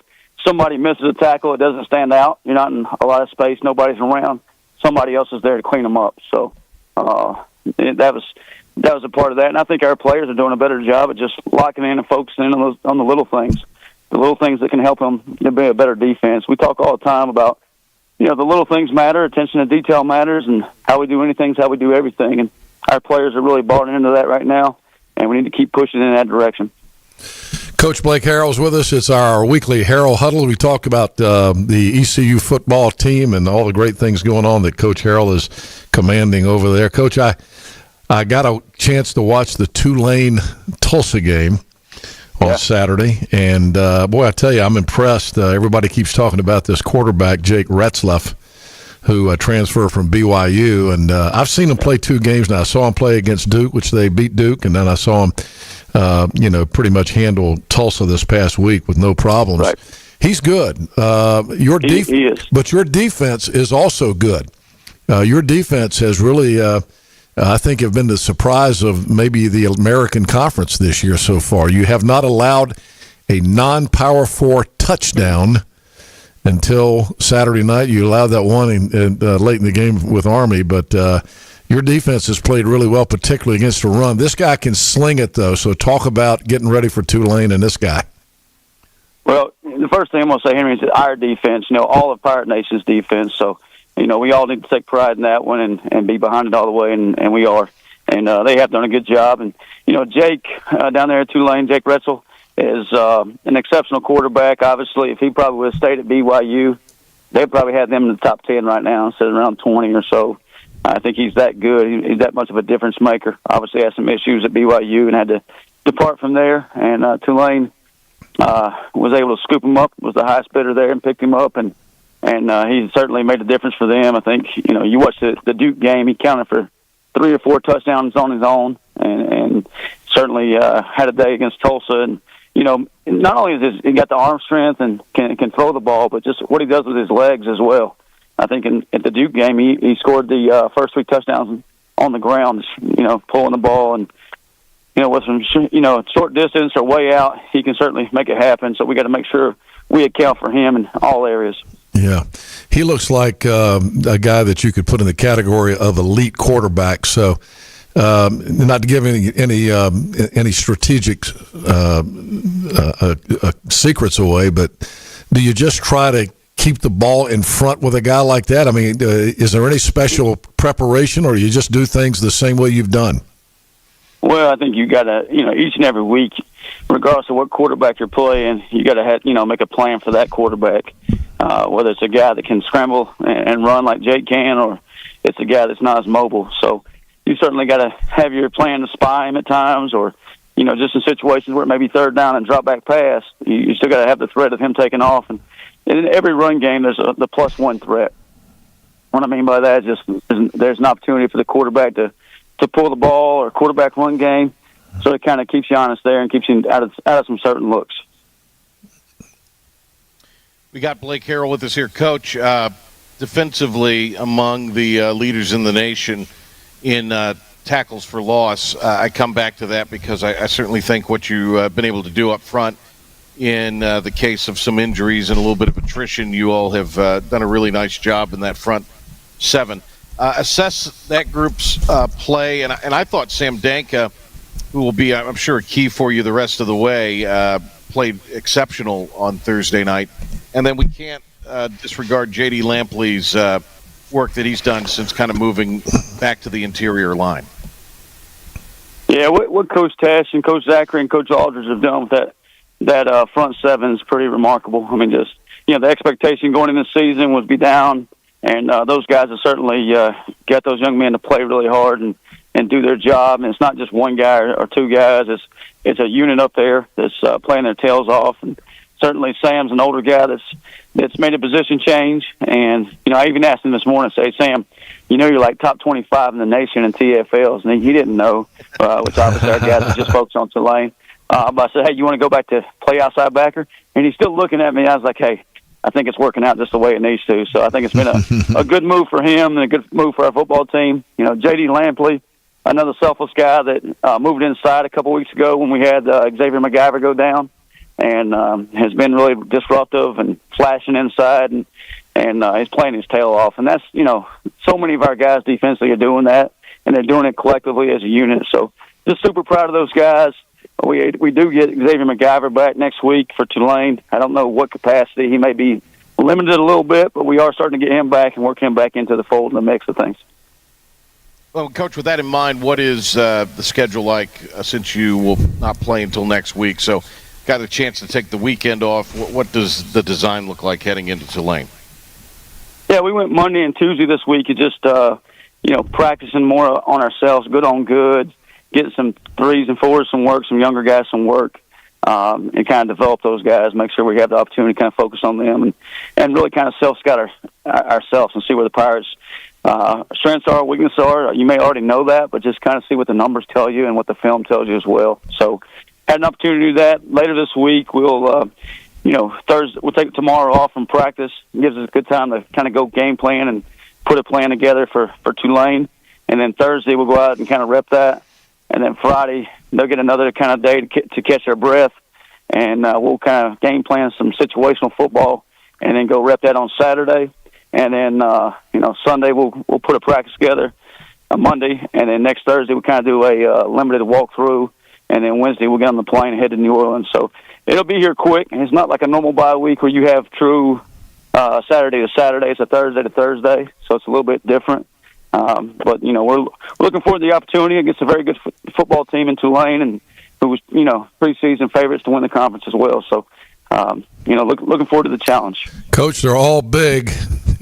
[SPEAKER 19] somebody misses a tackle, it doesn't stand out. You're not in a lot of space. Nobody's around. Somebody else is there to clean them up. So that was a part of that. And I think our players are doing a better job of just locking in and focusing in on the little things that can help them be a better defense. We talk all the time about, the little things matter, attention to detail matters, and how we do anything's how we do everything. And our players are really bought into that right now, and we need to keep pushing in that direction.
[SPEAKER 8] Coach Blake Harrell is with us. It's our weekly Harrell Huddle. We talk about the ECU football team and all the great things going on that Coach Harrell is commanding over there. Coach, I got a chance to watch the Tulane-Tulsa game on Saturday, and boy, I tell you, I'm impressed. Everybody keeps talking about this quarterback, Jake Retzlaff, who transferred from BYU, and I've seen him play 2 games now. I saw him play against Duke, which they beat Duke, and then I saw him pretty much handle Tulsa this past week with no problems.
[SPEAKER 19] Right.
[SPEAKER 8] He's good.
[SPEAKER 19] He is.
[SPEAKER 8] But your defense is also good. Your defense has really, I think, have been the surprise of maybe the American Conference this year so far. You have not allowed a non-Power 4 touchdown until Saturday night. You allowed that one late in the game with Army, but your defense has played really well, particularly against the run. This guy can sling it, though, so talk about getting ready for Tulane and this guy.
[SPEAKER 19] Well, the first thing I'm going to say, Henry, is our defense, all of Pirate Nation's defense, so, we all need to take pride in that one and be behind it all the way, and we are. And they have done a good job. And, Jake down there at Tulane, Jake Retzel, is an exceptional quarterback. Obviously, if he probably would have stayed at BYU, they'd probably have them in the top 10 right now instead of around 20 or so. I think he's that good. He's that much of a difference maker. Obviously had some issues at BYU and had to depart from there. And Tulane was able to scoop him up, was the highest bidder there, and picked him up. And he certainly made a difference for them. I think, you watch the Duke game, he counted for 3 or 4 touchdowns on his own, and certainly had a day against Tulsa. And, not only is he got the arm strength and can throw the ball, but just what he does with his legs as well. I think at the Duke game, he scored the first 3 touchdowns on the ground, pulling the ball. And, with some, short distance or way out, he can certainly make it happen. So we got to make sure we account for him in all areas. Yeah.
[SPEAKER 8] He looks like a guy that you could put in the category of elite quarterback. So, not to give any strategic secrets away, but do you just try to keep the ball in front with a guy like that? I mean, is there any special preparation, or do you just do things the same way you've done?
[SPEAKER 19] Well, I think you got to, each and every week, regardless of what quarterback you're playing, you got to have, make a plan for that quarterback. Whether it's a guy that can scramble and run like Jake can, or it's a guy that's not as mobile. So you certainly got to have your plan to spy him at times, or, just in situations where it may be third down and drop back pass, you still got to have the threat of him taking off. And in every run game, there's the +1 threat. What I mean by that is just there's an opportunity for the quarterback to pull the ball, or quarterback run game. So it kind of keeps you honest there and keeps you out of some certain looks.
[SPEAKER 3] We got Blake Harrell with us here. Coach, defensively among the leaders in the nation in tackles for loss. I come back to that because I certainly think what you've been able to do up front in the case of some injuries and a little bit of attrition, you all have done a really nice job in that front 7. Assess that group's play, and I thought Sam Danka, who will be, I'm sure, a key for you the rest of the way, played exceptional on Thursday night. And then we can't disregard J.D. Lampley's work that he's done since kind of moving back to the interior line.
[SPEAKER 19] Yeah, what Coach Tash and Coach Zachary and Coach Aldridge have done with that front 7 is pretty remarkable. I mean, just, the expectation going into the season was be down, and those guys have certainly got those young men to play really hard and do their job. And it's not just one guy or 2 guys. It's a unit up there that's playing their tails off. And certainly Sam's an older guy that's made a position change. And, I even asked him this morning, say, Sam, you're like top 25 in the nation in TFLs. And he didn't know, which obviously our guys are just focused on Tulane. But I said, hey, you want to go back to play outside backer? And he's still looking at me. I was like, hey, I think it's working out just the way it needs to. So I think it's been a good move for him and a good move for our football team. J.D. Lampley, another selfless guy that moved inside a couple weeks ago when we had Xavier McIver go down, and has been really disruptive and flashing inside, and he's playing his tail off. And that's, so many of our guys defensively are doing that, and they're doing it collectively as a unit. So just super proud of those guys. We do get Xavier McIver back next week for Tulane. I don't know what capacity. He may be limited a little bit, but we are starting to get him back and work him back into the fold and the mix of things.
[SPEAKER 3] Well, Coach, with that in mind, what is the schedule like since you will not play until next week? So got a chance to take the weekend off. What does the design look like heading into Tulane?
[SPEAKER 19] Yeah, we went Monday and Tuesday this week and just, practicing more on ourselves, good on good, getting some 3s and 4s, some work, some younger guys some work, and kind of develop those guys, make sure we have the opportunity to kind of focus on them and really kind of self-scout ourselves and see where the Pirates' strengths are, weaknesses are. You may already know that, but just kind of see what the numbers tell you and what the film tells you as well. So had an opportunity to do that. Later this week, we'll, Thursday, we'll take tomorrow off from practice. It gives us a good time to kind of go game plan and put a plan together for Tulane. And then Thursday, we'll go out and kind of rep that. And then Friday, they'll get another kind of day to catch their breath. And we'll kind of game plan some situational football and then go rep that on Saturday. And then, Sunday we'll put a practice together on Monday. And then next Thursday we'll kind of do a limited walkthrough. And then Wednesday we'll get on the plane and head to New Orleans. So it'll be here quick. It's not like a normal bye week where you have true Saturday to Saturday. It's a Thursday to Thursday. So it's a little bit different. But, we're looking forward to the opportunity against a very good football team in Tulane, and who was, preseason favorites to win the conference as well. So, looking forward to the challenge.
[SPEAKER 8] Coach, they're all big,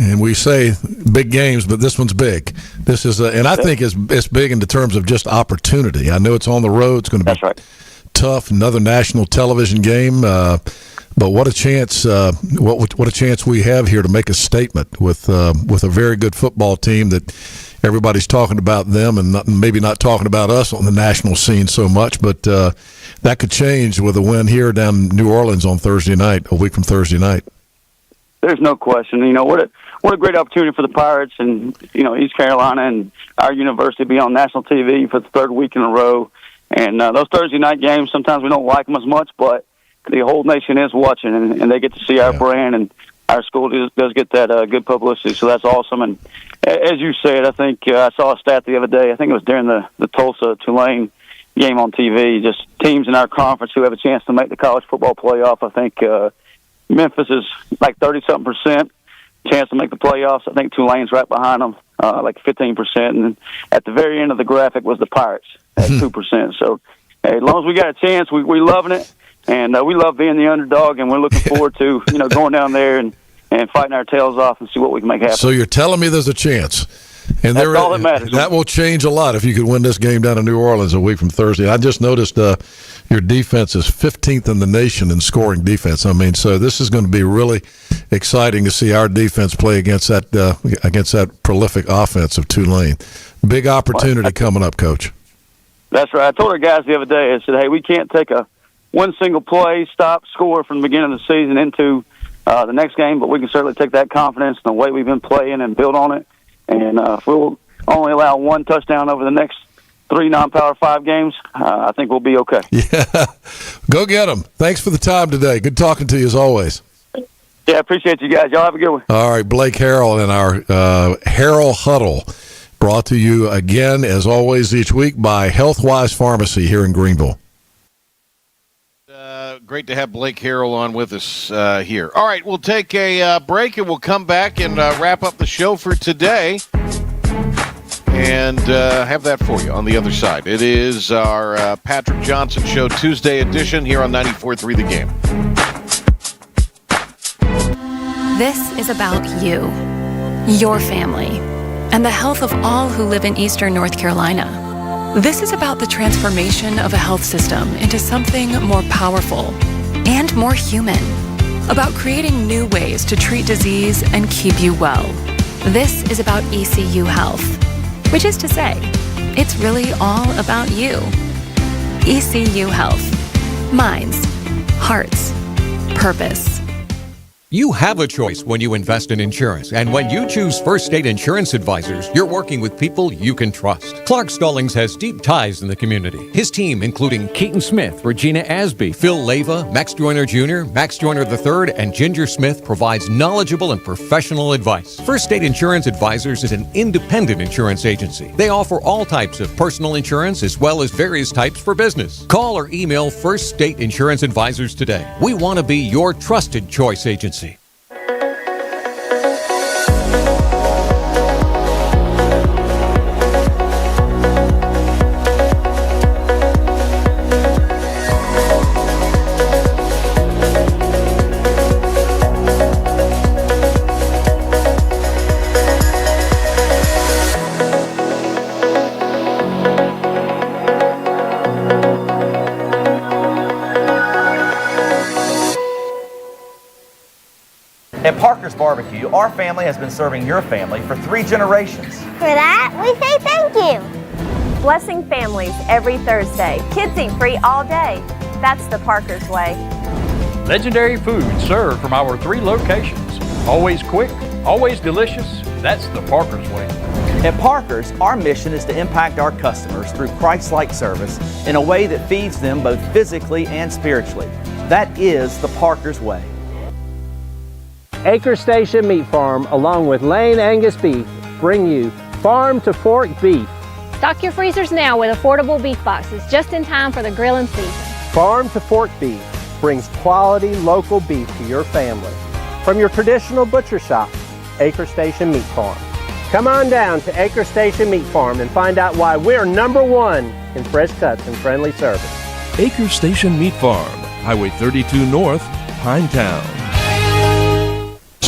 [SPEAKER 8] And we say big games, but this one's big. This is, and I think it's big in the terms of just opportunity. I know it's on the road. It's going to be tough. Another national television game. But what a chance! What a chance we have here to make a statement with a very good football team that everybody's talking about them and maybe not talking about us on the national scene so much. But that could change with a win here down in New Orleans on Thursday night, a week from Thursday night.
[SPEAKER 19] There's no question. What a great opportunity for the Pirates and East Carolina and our university to be on national TV for the third week in a row. And those Thursday night games, sometimes we don't like them as much, but the whole nation is watching, and they get to see our brand, and our school does get that good publicity, so that's awesome. And as you said, I think I saw a stat the other day. I think it was during the Tulsa-Tulane game on TV, just teams in our conference who have a chance to make the college football playoff. I think Memphis is like 30-something% chance to make the playoffs. I think Tulane's right behind them, like 15%. And at the very end of the graphic was the Pirates at 2%. So as long as we got a chance, we're loving it. And we love being the underdog, and we're looking forward to going down there and fighting our tails off and see what we can make happen.
[SPEAKER 8] So you're telling me there's a chance, and
[SPEAKER 19] that's all that matters.
[SPEAKER 8] That will change a lot if you could win this game down in New Orleans a week from Thursday. I just noticed your defense is 15th in the nation in scoring defense. I mean, so this is going to be really exciting to see our defense play against that prolific offense of Tulane. Big opportunity coming up, Coach.
[SPEAKER 19] That's right. I told our guys the other day. I said, "Hey, we can't take one single play, stop, score from the beginning of the season into the next game, but we can certainly take that confidence and the way we've been playing and build on it. And if we'll only allow one touchdown over the next 3 non-Power 5 games, I think we'll be okay."
[SPEAKER 8] Yeah. Go get them. Thanks for the time today. Good talking to you as always.
[SPEAKER 19] Yeah, I appreciate you guys. Y'all have a good one.
[SPEAKER 8] All right, Blake Harrell and our Harrell Huddle, brought to you again, as always, each week by Healthwise Pharmacy here in Greenville.
[SPEAKER 3] Great to have Blake Harrell on with us here. All right, we'll take a break, and we'll come back and wrap up the show for today and have that for you on the other side. It is our Patrick Johnson Show Tuesday edition here on 94.3 The Game.
[SPEAKER 1] This is about you, your family, and the health of all who live in Eastern North Carolina. This is about the transformation of a health system into something more powerful and more human. About creating new ways to treat disease and keep you well. This is about ECU Health, which is to say, it's really all about you. ECU Health. Minds, hearts, purpose.
[SPEAKER 20] You have a choice when you invest in insurance, and when you choose First State Insurance Advisors, you're working with people you can trust. Clark Stallings has deep ties in the community. His team, including Keaton Smith, Regina Asby, Phil Leyva, Max Joyner Jr., Max Joyner III, and Ginger Smith, provides knowledgeable and professional advice. First State Insurance Advisors is an independent insurance agency. They offer all types of personal insurance as well as various types for business. Call or email First State Insurance Advisors today. We want to be your trusted choice agency.
[SPEAKER 21] At Parker's Barbecue, our family has been serving your family for 3 generations.
[SPEAKER 22] For that, we say thank you.
[SPEAKER 23] Blessing families every Thursday. Kids eat free all day. That's the Parker's way.
[SPEAKER 2] Legendary food served from our 3 locations. Always quick, always delicious. That's the Parker's way.
[SPEAKER 21] At Parker's, our mission is to impact our customers through Christ-like service in a way that feeds them both physically and spiritually. That is the Parker's way.
[SPEAKER 24] Acre Station Meat Farm, along with Lane Angus Beef, bring you Farm to Fork Beef.
[SPEAKER 25] Stock your freezers now with affordable beef boxes just in time for the grilling season.
[SPEAKER 24] Farm to Fork Beef brings quality local beef to your family. From your traditional butcher shop, Acre Station Meat Farm. Come on down to Acre Station Meat Farm and find out why we're #1 in fresh cuts and friendly service.
[SPEAKER 12] Acre Station Meat Farm, Highway 32 North, Pinetown.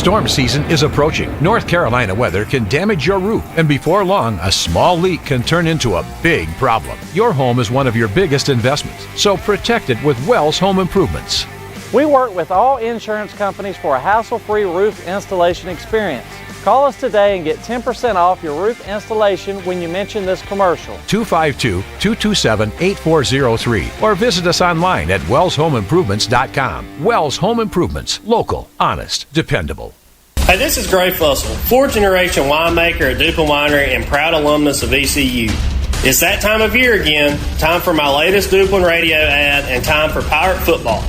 [SPEAKER 5] Storm season is approaching. North Carolina weather can damage your roof, and before long, a small leak can turn into a big problem. Your home is one of your biggest investments, so protect it with Wells Home Improvements.
[SPEAKER 6] We work with all insurance companies for a hassle-free roof installation experience. Call us today and get 10% off your roof installation when you mention this commercial.
[SPEAKER 5] 252-227-8403 or visit us online at wellshomeimprovements.com. Wells Home Improvements. Local, honest, dependable.
[SPEAKER 7] Hey, this is Gray Fussell, fourth-generation winemaker at Duplin Winery and proud alumnus of ECU. It's that time of year again, time for my latest Duplin radio ad and time for Pirate football.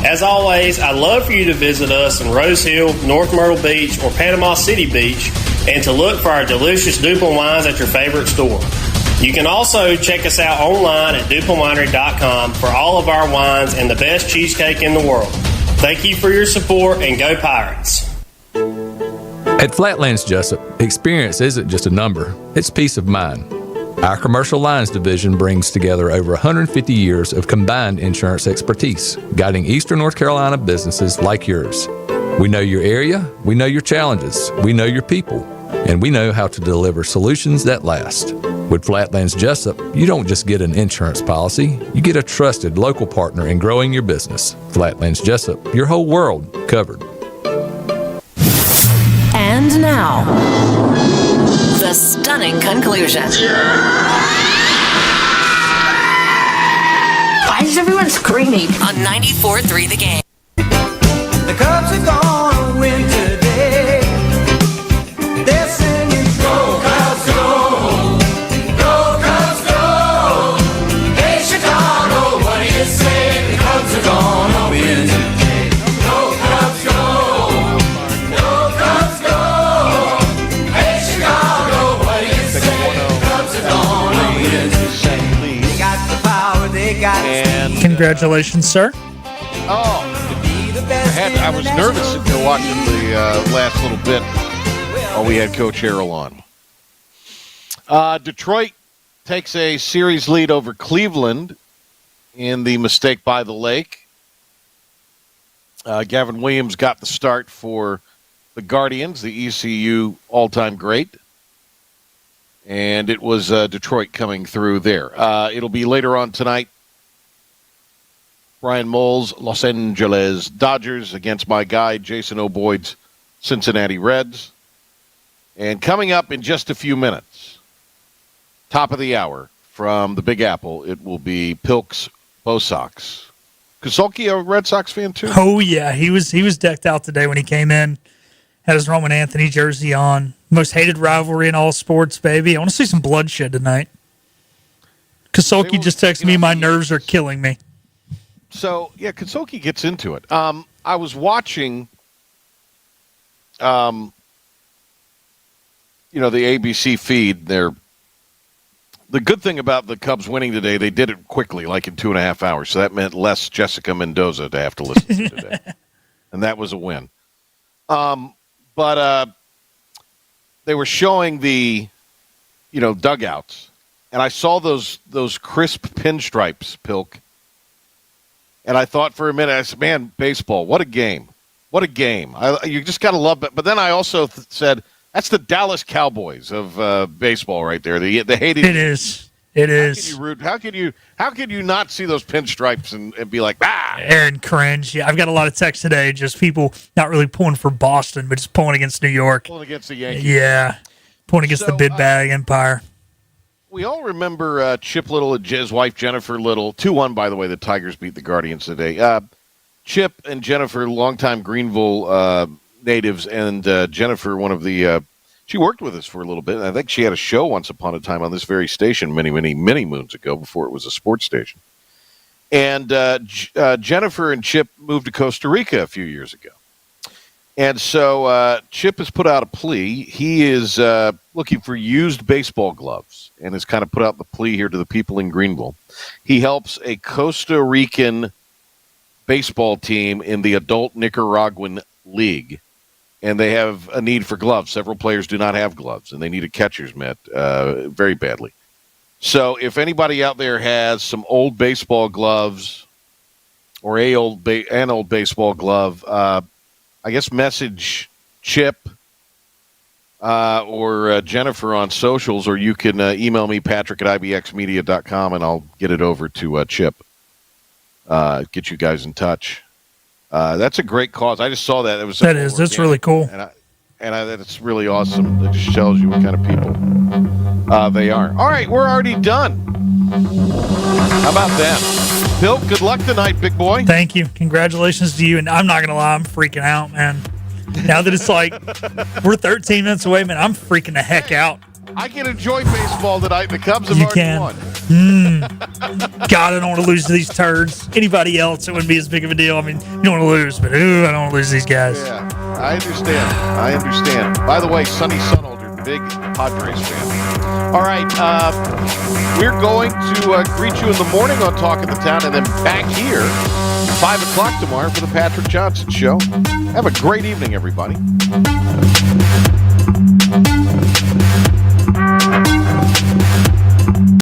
[SPEAKER 7] As always, I'd love for you to visit us in Rose Hill, North Myrtle Beach, or Panama City Beach, and to look for our delicious Duplin wines at your favorite store. You can also check us out online at DuplinWinery.com for all of our wines and the best cheesecake in the world. Thank you for your support, and go Pirates!
[SPEAKER 10] At Flatlands Jessup, experience isn't just a number, it's peace of mind. Our commercial lines division brings together over 150 years of combined insurance expertise, guiding Eastern North Carolina businesses like yours. We know your area, we know your challenges, we know your people, and we know how to deliver solutions that last. With Flatlands Jessup, you don't just get an insurance policy, you get a trusted local partner in growing your business. Flatlands Jessup, your whole world covered.
[SPEAKER 11] And now, the stunning conclusion.
[SPEAKER 18] Why is everyone screaming?
[SPEAKER 11] On 94.3 The Game.
[SPEAKER 26] The Cubs are gonna win today. They're singing, go Cubs, go! Go Cubs, go! Hey Chicago, what do you say? The Cubs are gonna win today. Go Cubs, go! Go Cubs, go! Hey Chicago, what do you say? The Cubs are gonna win today. They got the power, they got
[SPEAKER 3] and
[SPEAKER 4] congratulations, sir.
[SPEAKER 3] Oh, I was nervous after watching the last little bit while we had Coach Harrell on. Detroit takes a series lead over Cleveland in the mistake by the lake. Gavin Williams got the start for the Guardians, the ECU all-time great. And it was Detroit coming through there. It'll be later on tonight. Brian Mole's Los Angeles Dodgers against my guy, Jason O'Boyd's Cincinnati Reds. And coming up in just a few minutes, top of the hour from the Big Apple, it will be Pilk's Bo Sox. Kasulki a Red Sox fan too?
[SPEAKER 4] Oh, yeah. He was decked out today when he came in. Had his Roman Anthony jersey on. Most hated rivalry in all sports, baby. I want to see some bloodshed tonight. Kasulki just texted me, my nerves are killing me.
[SPEAKER 3] So, yeah, Kazuki gets into it. I was watching, the ABC feed. The good thing about the Cubs winning today, they did it quickly, like in 2.5 hours. So that meant less Jessica Mendoza to have to listen to today. And that was a win. But they were showing the, dugouts. And I saw those crisp pinstripes, Pilk. And I thought for a minute, I said, man, baseball, what a game. What a game. You just got to love it. But then I also said, that's the Dallas Cowboys of baseball right there. The hated.
[SPEAKER 4] It is. It is.
[SPEAKER 3] How could you not see those pinstripes and be like, ah?
[SPEAKER 4] And cringe. Yeah, I've got a lot of texts today, just people not really pulling for Boston, but just pulling against New York.
[SPEAKER 3] Pulling against the Yankees.
[SPEAKER 4] Yeah. Pulling against the bid bag empire.
[SPEAKER 3] We all remember Chip Little and his wife Jennifer Little. 2-1, by the way, the Tigers beat the Guardians today. Chip and Jennifer, longtime Greenville natives, and Jennifer, one of the she worked with us for a little bit. And I think she had a show once upon a time on this very station many moons ago before it was a sports station. And Jennifer and Chip moved to Costa Rica a few years ago. And so Chip has put out a plea. He is looking for used baseball gloves and has kind of put out the plea here to the people in Greenville. He helps a Costa Rican baseball team in the adult Nicaraguan league, and they have a need for gloves. Several players do not have gloves, and they need a catcher's mitt very badly. So if anybody out there has some old baseball gloves or an old baseball glove, I guess message Chip or Jennifer on socials, or you can email me, patrick@ibxmedia.com, and I'll get it over to Chip. Get you guys in touch. That's a great cause. I just saw that. That's
[SPEAKER 4] really cool.
[SPEAKER 3] And that's really awesome. It just tells you what kind of people they are. All right, we're already done. How about that? Bill, good luck tonight, big boy.
[SPEAKER 4] Thank you. Congratulations to you. And I'm not going to lie, I'm freaking out, man. Now that it's like we're 13 minutes away, man, I'm freaking the heck out.
[SPEAKER 3] I can enjoy baseball tonight. The Cubs have already won.
[SPEAKER 4] God, I don't want to lose to these turds. Anybody else, it wouldn't be as big of a deal. I mean, you don't want to lose, but I don't want to lose these guys.
[SPEAKER 3] Yeah, I understand. By the way, Sonny Sunholder, big Padres fan. All right, we're going to greet you in the morning on Talk of the Town, and then back here 5 o'clock tomorrow for the Patrick Johnson Show. Have a great evening, everybody.